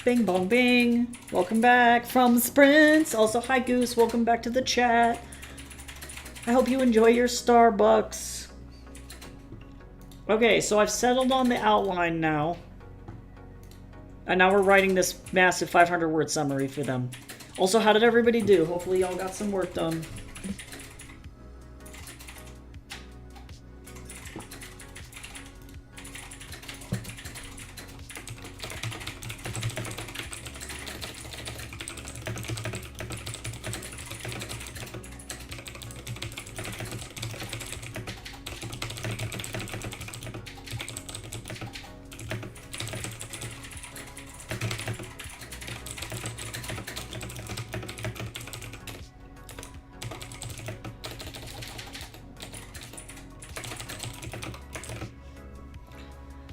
Bing bong bing. Welcome back from Sprints. Also, hi Goose. Welcome back to the chat. I hope you enjoy your Starbucks. Okay, so I've settled on the outline now. And now we're writing this massive 500-word summary for them. Also, how did everybody do? Hopefully y'all got some work done.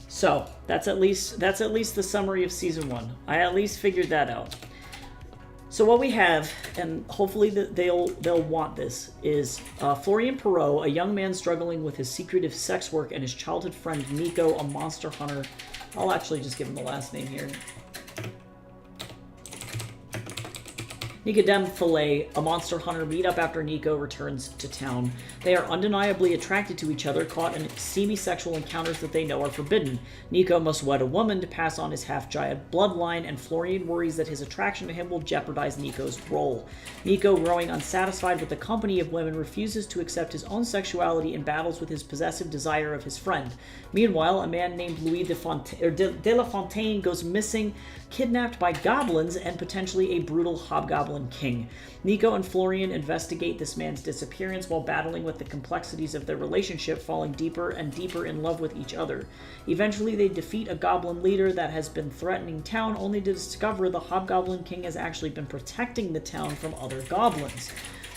So that's at least the summary of season 1. I at least figured that out. So what we have, and hopefully they'll want this, is Florian Perot, a young man struggling with his secretive sex work, and his childhood friend Nico, a monster hunter. I'll actually just give him the last name here. Nicodème Fillet, a monster hunter, meet up after Nico returns to town. They are undeniably attracted to each other, caught in seamy sexual encounters that they know are forbidden. Nico must wed a woman to pass on his half-giant bloodline, and Florian worries that his attraction to him will jeopardize Nico's role. Nico, growing unsatisfied with the company of women, refuses to accept his own sexuality and battles with his possessive desire of his friend. Meanwhile, a man named Louis de La Fontaine goes missing, kidnapped by goblins and potentially a brutal hobgoblin king. Nico and Florian investigate this man's disappearance while battling with the complexities of their relationship, falling deeper and deeper in love with each other. Eventually, they defeat a goblin leader that has been threatening town, only to discover the hobgoblin king has actually been protecting the town from other goblins.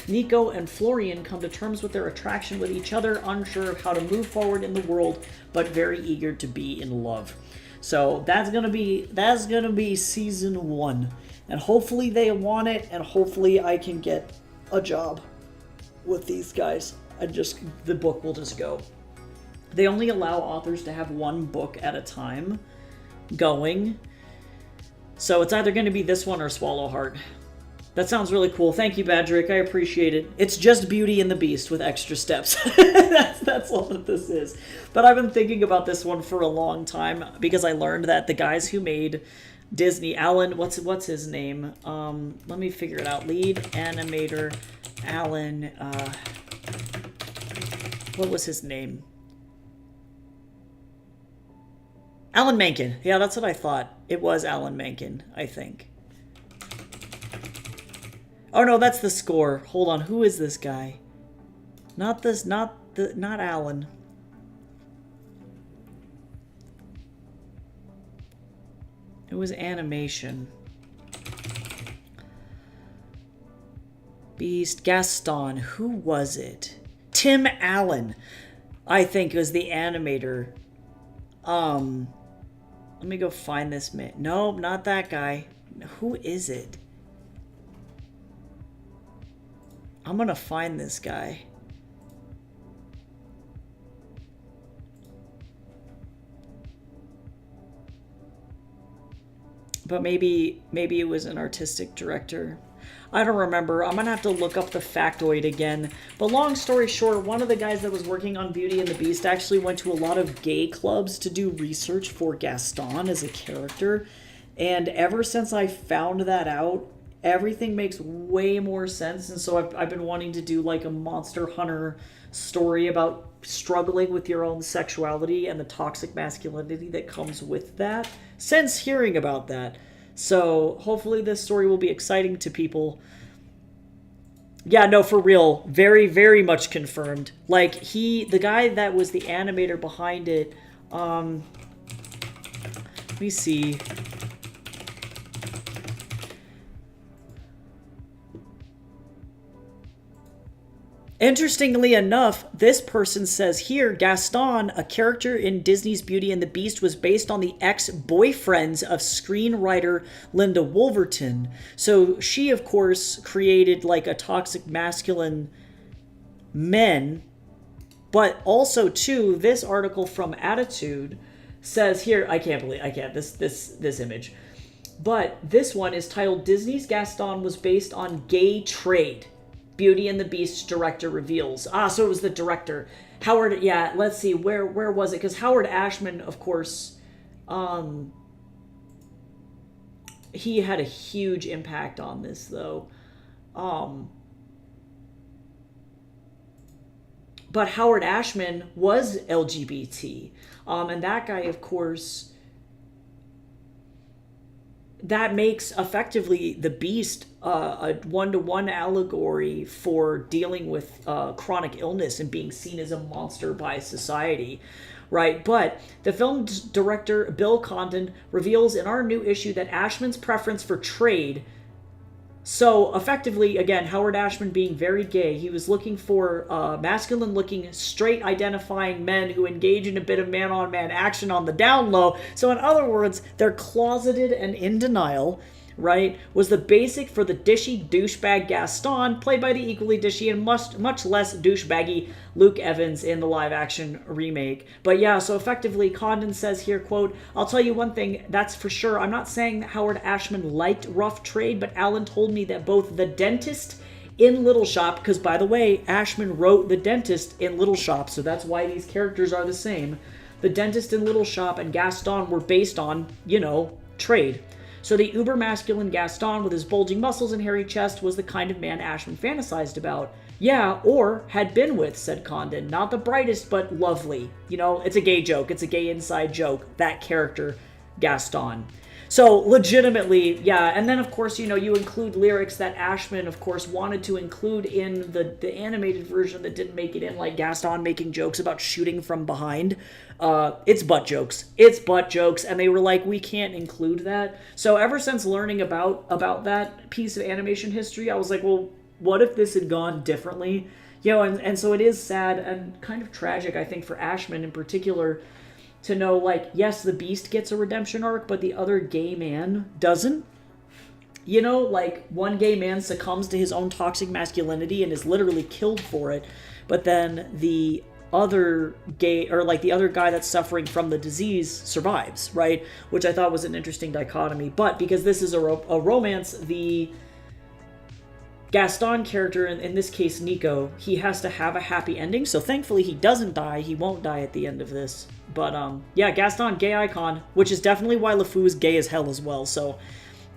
Nico and Florian come to terms with their attraction with each other, unsure of how to move forward in the world, but very eager to be in love. So that's gonna be season 1, and hopefully they want it, and hopefully I can get a job with these guys. The book will just go. They only allow authors to have one book at a time going, so it's either going to be this one or Swallowheart. That sounds really cool. Thank you, Badrick. I appreciate it. It's just Beauty and the Beast with extra steps. That's all that this is. But I've been thinking about this one for a long time because I learned that the guys who made Disney, Alan, what's his name? Let me figure it out. Lead animator, Alan, what was his name? Alan Menken. Yeah, that's what I thought. It was Alan Menken, I think. Oh no, that's the score. Hold on, who is this guy? Not Alan. It was animation. Beast, Gaston, who was it? Tim Allen, I think, was the animator. Let me go find this man. No, not that guy. Who is it? I'm gonna find this guy. But maybe it was an artistic director. I don't remember. I'm gonna have to look up the factoid again. But long story short, one of the guys that was working on Beauty and the Beast actually went to a lot of gay clubs to do research for Gaston as a character. And ever since I found that out, everything makes way more sense. And so I've been wanting to do like a Monster Hunter story about struggling with your own sexuality and the toxic masculinity that comes with that since hearing about that. So hopefully this story will be exciting to people. Yeah, no, for real. Very, very much confirmed. Like, the guy that was the animator behind it, let me see. Interestingly enough, this person says here, Gaston, a character in Disney's Beauty and the Beast, was based on the ex-boyfriends of screenwriter Linda Wolverton. So she, of course, created like a toxic masculine men. But also, too, this article from Attitude says here, this image. But this one is titled Disney's Gaston was based on gay trade. Beauty and the Beast director reveals. Ah, so it was the director. Howard, yeah, let's see, where was it? Because Howard Ashman, of course, he had a huge impact on this, though. But Howard Ashman was LGBT. And that guy, of course, that makes effectively the Beast a one-to-one allegory for dealing with chronic illness and being seen as a monster by society, right? But the film's director, Bill Condon, reveals in our new issue that Ashman's preference for trade. So, effectively, again, Howard Ashman being very gay, he was looking for masculine-looking, straight-identifying men who engage in a bit of man-on-man action on the down low. So, in other words, they're closeted and in denial, right, was the basic for the dishy douchebag Gaston, played by the equally dishy and much less douchebaggy Luke Evans in the live-action remake. But yeah, so effectively, Condon says here, quote, I'll tell you one thing, that's for sure. I'm not saying that Howard Ashman liked rough trade, but Alan told me that both the dentist in Little Shop, because by the way, Ashman wrote the dentist in Little Shop, so that's why these characters are the same. The dentist in Little Shop and Gaston were based on, you know, trade. So the uber-masculine Gaston with his bulging muscles and hairy chest was the kind of man Ashman fantasized about. Yeah, or had been with, said Condon. Not the brightest, but lovely. You know, it's a gay joke. It's a gay inside joke. That character, Gaston. So, legitimately, yeah. And then, of course, you know, you include lyrics that Ashman, of course, wanted to include in the animated version that didn't make it in, like Gaston making jokes about shooting from behind. It's butt jokes. It's butt jokes. And they were like, we can't include that. So, ever since learning about that piece of animation history, I was like, well, what if this had gone differently? You know, and so it is sad and kind of tragic, I think, for Ashman in particular, to know, like, yes, the Beast gets a redemption arc, but the other gay man doesn't. You know, like, one gay man succumbs to his own toxic masculinity and is literally killed for it, but then the other gay, or like the other guy that's suffering from the disease survives, right? Which I thought was an interesting dichotomy. But because this is a romance, the Gaston character, in this case Nico, he has to have a happy ending, so thankfully he doesn't die. He won't die at the end of this. But yeah, Gaston, gay icon, which is definitely why LeFou is gay as hell as well. So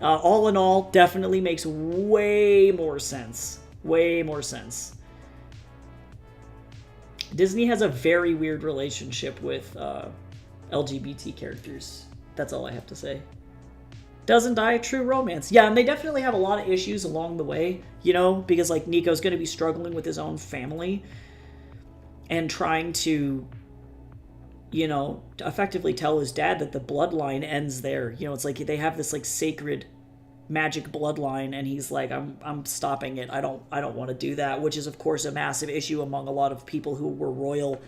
all in all, definitely makes way more sense. Way more sense. Disney has a very weird relationship with LGBT characters. That's all I have to say. Doesn't die a true romance. Yeah, and they definitely have a lot of issues along the way, you know, because like Nico's going to be struggling with his own family and trying to, you know, effectively tell his dad that the bloodline ends there. You know, it's like they have this like sacred magic bloodline, and he's like, I'm stopping it. I don't want to do that, which is of course a massive issue among a lot of people who were royal,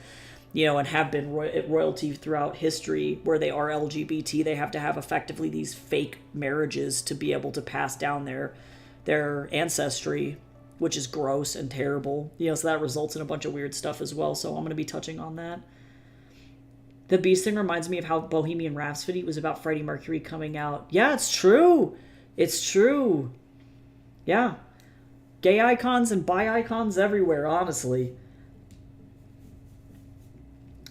you know, and have been royalty throughout history, where they are LGBT. They have to have effectively these fake marriages to be able to pass down their ancestry, which is gross and terrible. You know, so that results in a bunch of weird stuff as well. So I'm going to be touching on that. The Beast thing reminds me of how Bohemian Rhapsody was about Freddie Mercury coming out. Yeah, it's true. It's true. Yeah. Gay icons and bi icons everywhere, honestly.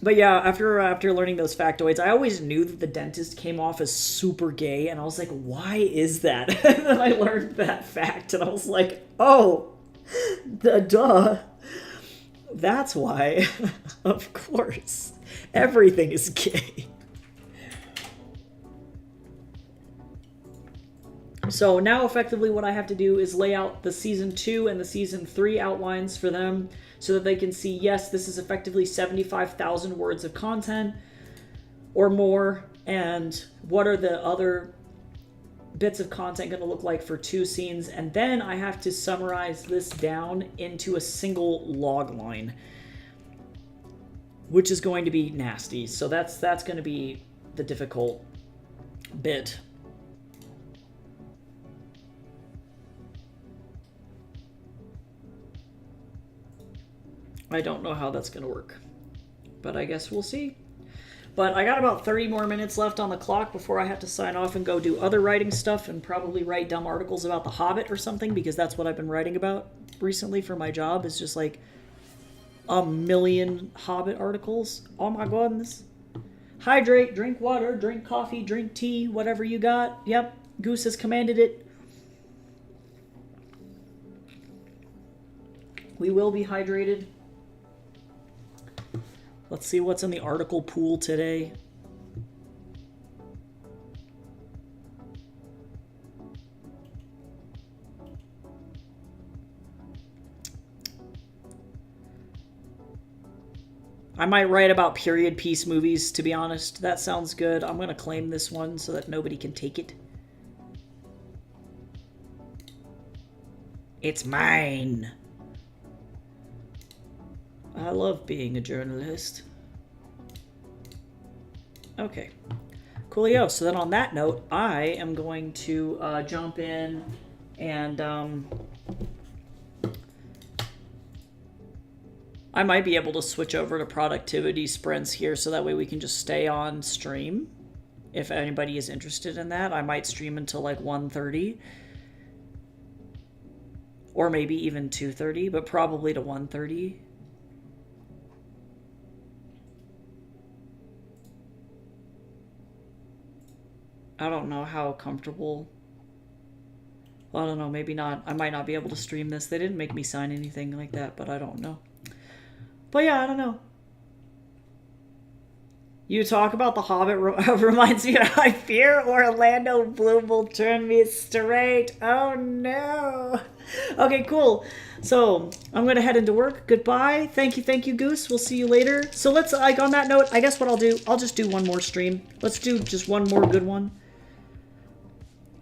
But yeah, after learning those factoids, I always knew that the dentist came off as super gay, and I was like, why is that? And then I learned that fact, and I was like, oh, duh. That's why. Of course. Everything is gay. So now effectively what I have to do is lay out the Season 2 and the Season 3 outlines for them so that they can see, yes, this is effectively 75,000 words of content or more, and what are the other bits of content going to look like for 2 scenes, and then I have to summarize this down into a single log line, which is going to be nasty. So that's going to be the difficult bit. I don't know how that's going to work, but I guess we'll see. But I got about 30 more minutes left on the clock before I have to sign off and go do other writing stuff and probably write dumb articles about The Hobbit or something, because that's what I've been writing about recently for my job, is just like a million Hobbit articles. Oh my goodness. Hydrate, drink water, drink coffee, drink tea, whatever you got. Yep, Goose has commanded it. We will be hydrated. Let's see what's in the article pool today. I might write about period piece movies, to be honest. That sounds good. I'm going to claim this one so that nobody can take it. It's mine. I love being a journalist. Okay. Coolio. So then on that note, I am going to jump in and I might be able to switch over to productivity sprints here so that way we can just stay on stream. If anybody is interested in that, I might stream until like 1:30. Or maybe even 2:30, but probably to 1:30. I don't know how comfortable. Well, I don't know, maybe not. I might not be able to stream this. They didn't make me sign anything like that, but I don't know. But yeah, I don't know. You talk about The Hobbit reminds me of I fear Orlando Bloom will turn me straight. Oh no. Okay, cool. So I'm gonna head into work. Goodbye. Thank you, Goose. We'll see you later. So let's, like, on that note, I guess what I'll do, I'll just do one more stream. Let's do just one more good one.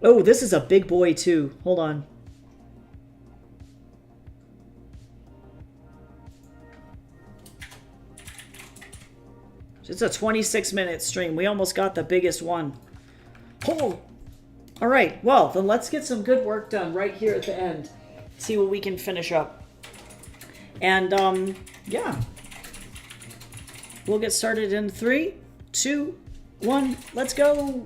Oh, this is a big boy too. Hold on. It's a 26-minute stream. We almost got the biggest one. Oh! All right, well, then let's get some good work done right here at the end. See what we can finish up. And, yeah. We'll get started in 3, 2, 1. Let's go!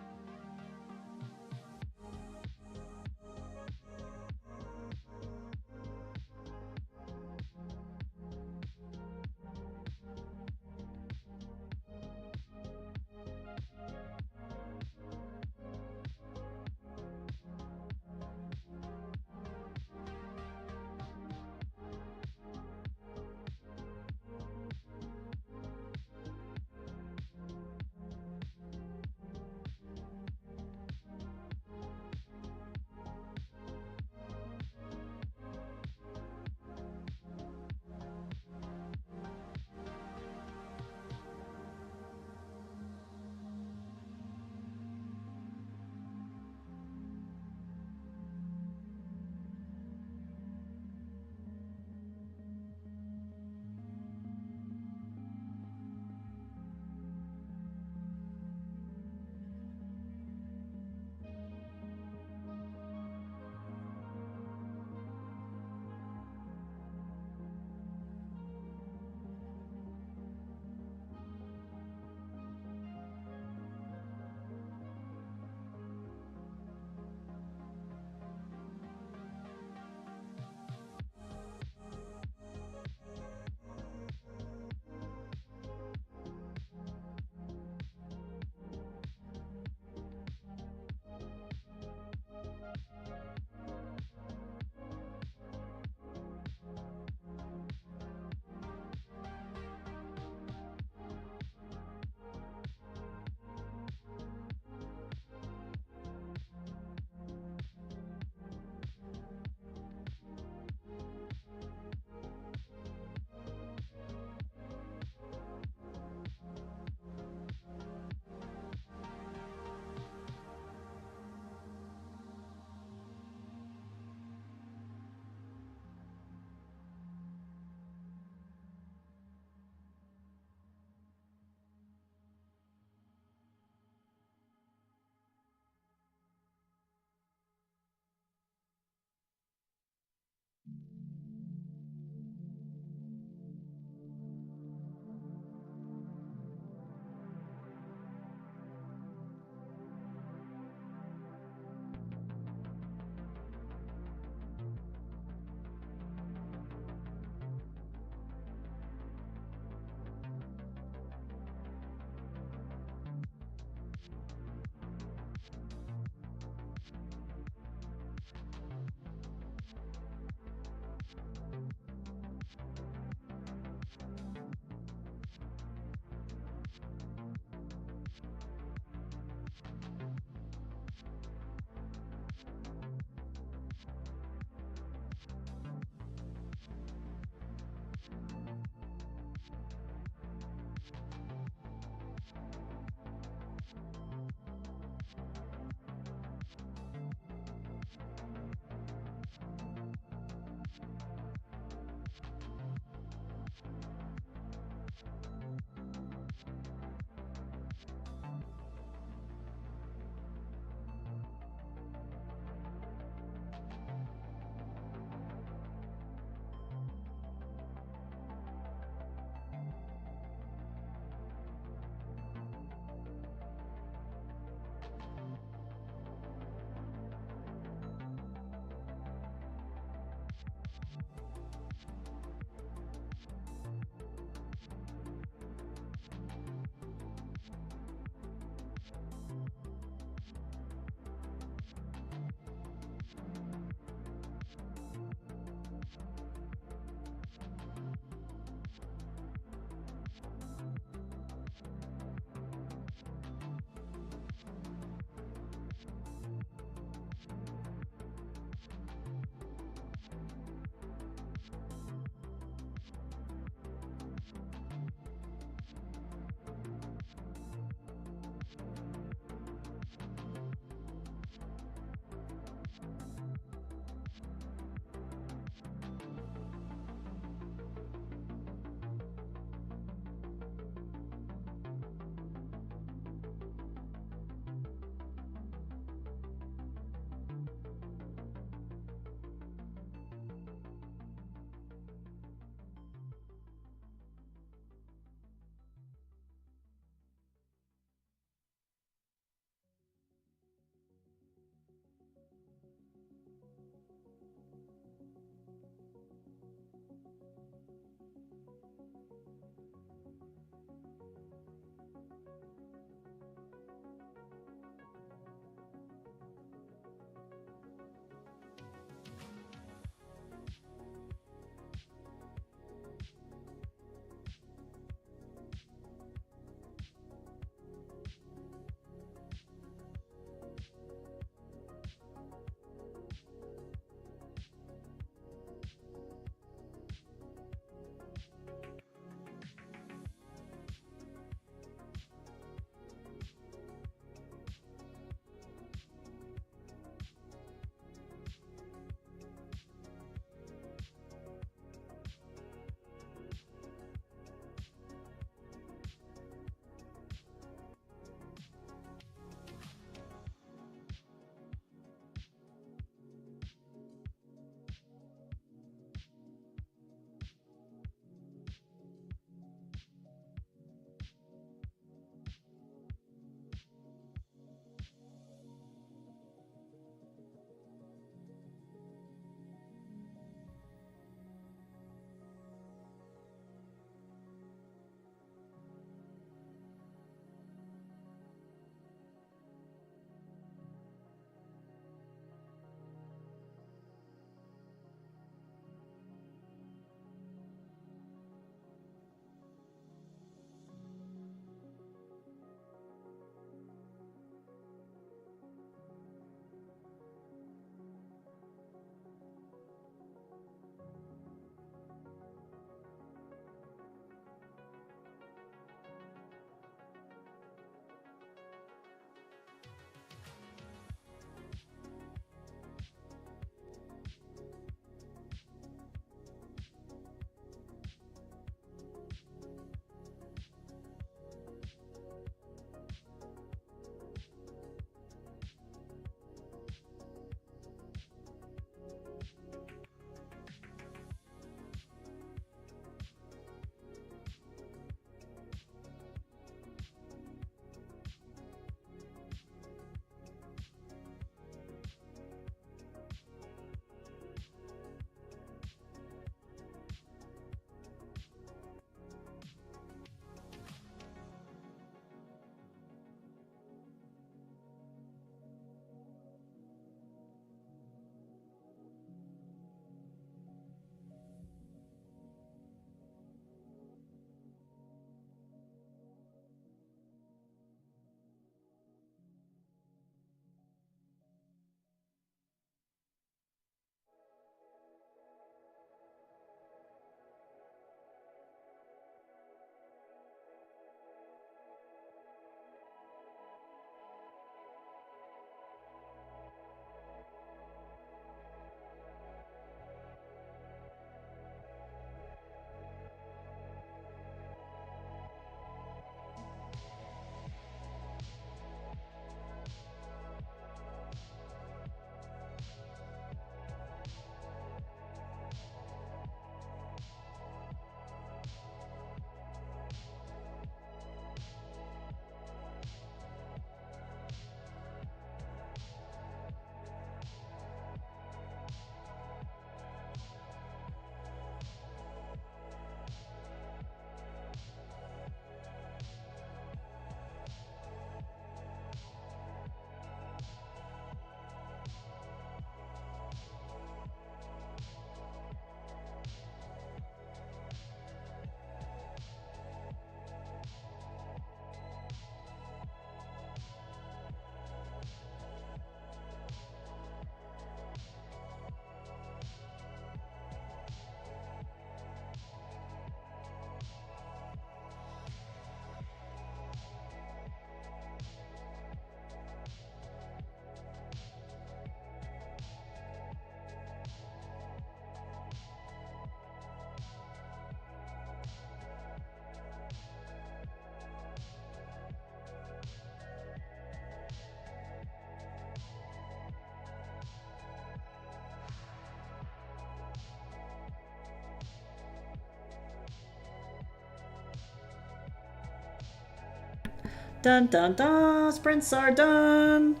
Dun dun dun! Sprints are done!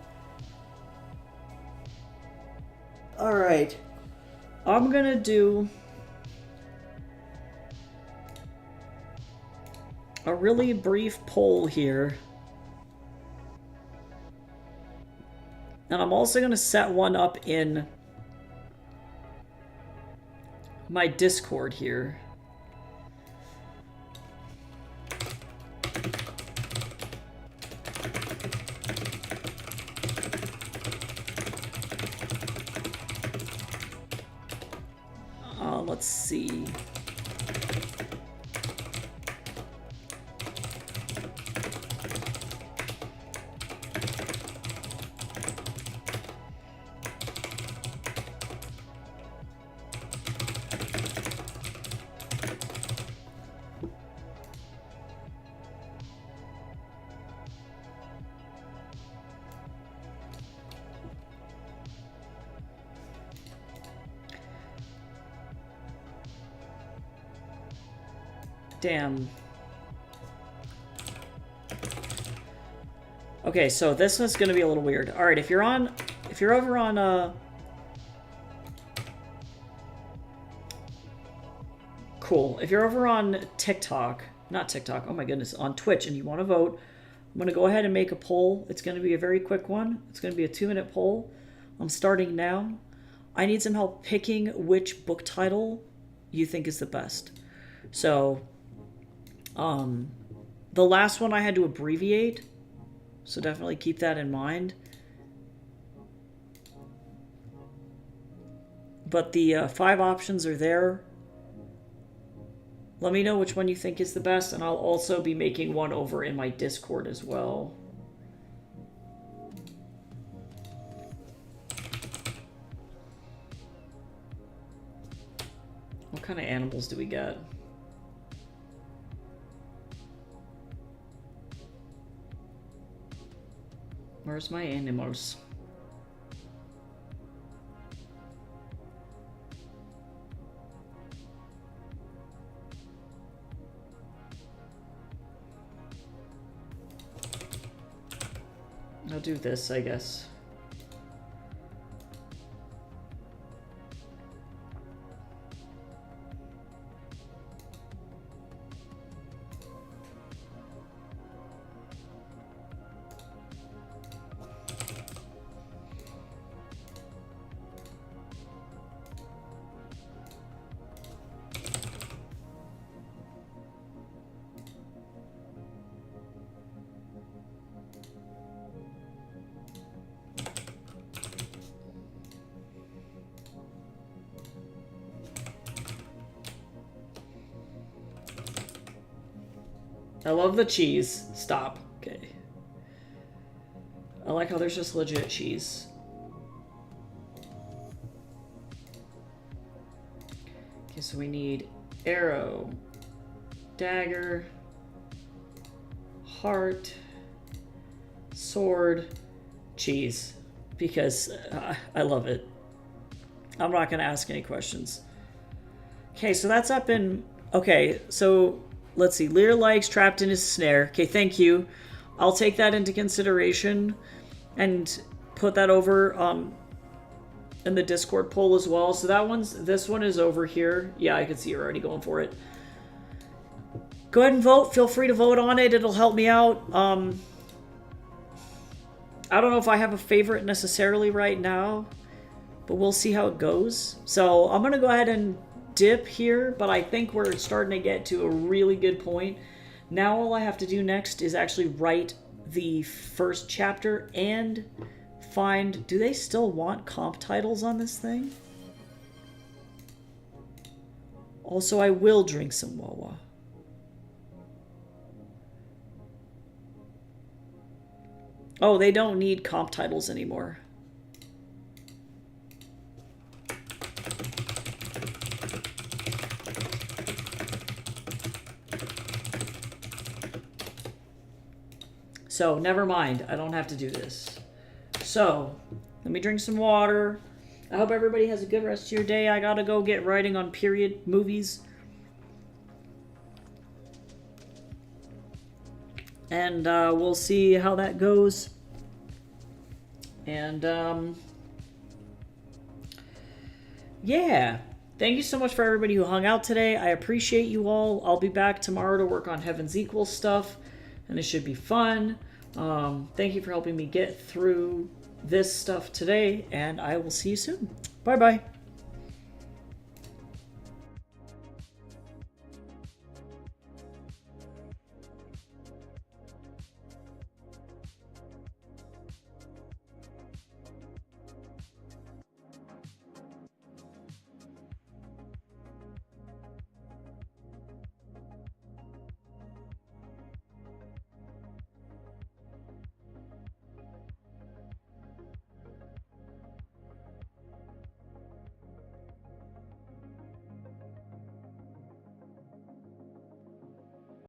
Alright. I'm gonna do a really brief poll here. And I'm also gonna set one up in my Discord here. Let's see. Damn. Okay, so this one's gonna be a little weird. Alright, if you're over on cool. If you're over on TikTok, not TikTok, oh my goodness, on Twitch and you want to vote, I'm gonna go ahead and make a poll. It's gonna be a very quick one. It's gonna be a 2-minute poll. I'm starting now. I need some help picking which book title you think is the best. So the last one I had to abbreviate, so definitely keep that in mind. But the 5 options are there. Let me know which one you think is the best, and I'll also be making one over in my Discord as well. What kind of animals do we get? Where's my animals? I'll do this, I guess. I love the cheese. Stop. Okay. I like how there's just legit cheese. Okay, so we need arrow, dagger, heart, sword, cheese. Because I love it. I'm not going to ask any questions. Okay, so that's up in... Okay, so... Let's see. Lear likes trapped in his snare. Okay, thank you. I'll take that into consideration and put that over in the Discord poll as well. So this one is over here. Yeah, I can see you're already going for it. Go ahead and vote. Feel free to vote on it. It'll help me out. I don't know if I have a favorite necessarily right now, but we'll see how it goes. So I'm going to go ahead and dip here, but I think we're starting to get to a really good point. Now all I have to do next is actually write the first chapter and find... Do they still want comp titles on this thing? Also, I will drink some Wawa. Oh, they don't need comp titles anymore. So, never mind. I don't have to do this. So, let me drink some water. I hope everybody has a good rest of your day. I gotta go get writing on period movies. and we'll see how that goes. And yeah, thank you so much for everybody who hung out today. I appreciate you all. I'll be back tomorrow to work on Heaven's Equal stuff, and it should be fun. Thank you for helping me get through this stuff today, and I will see you soon. Bye bye.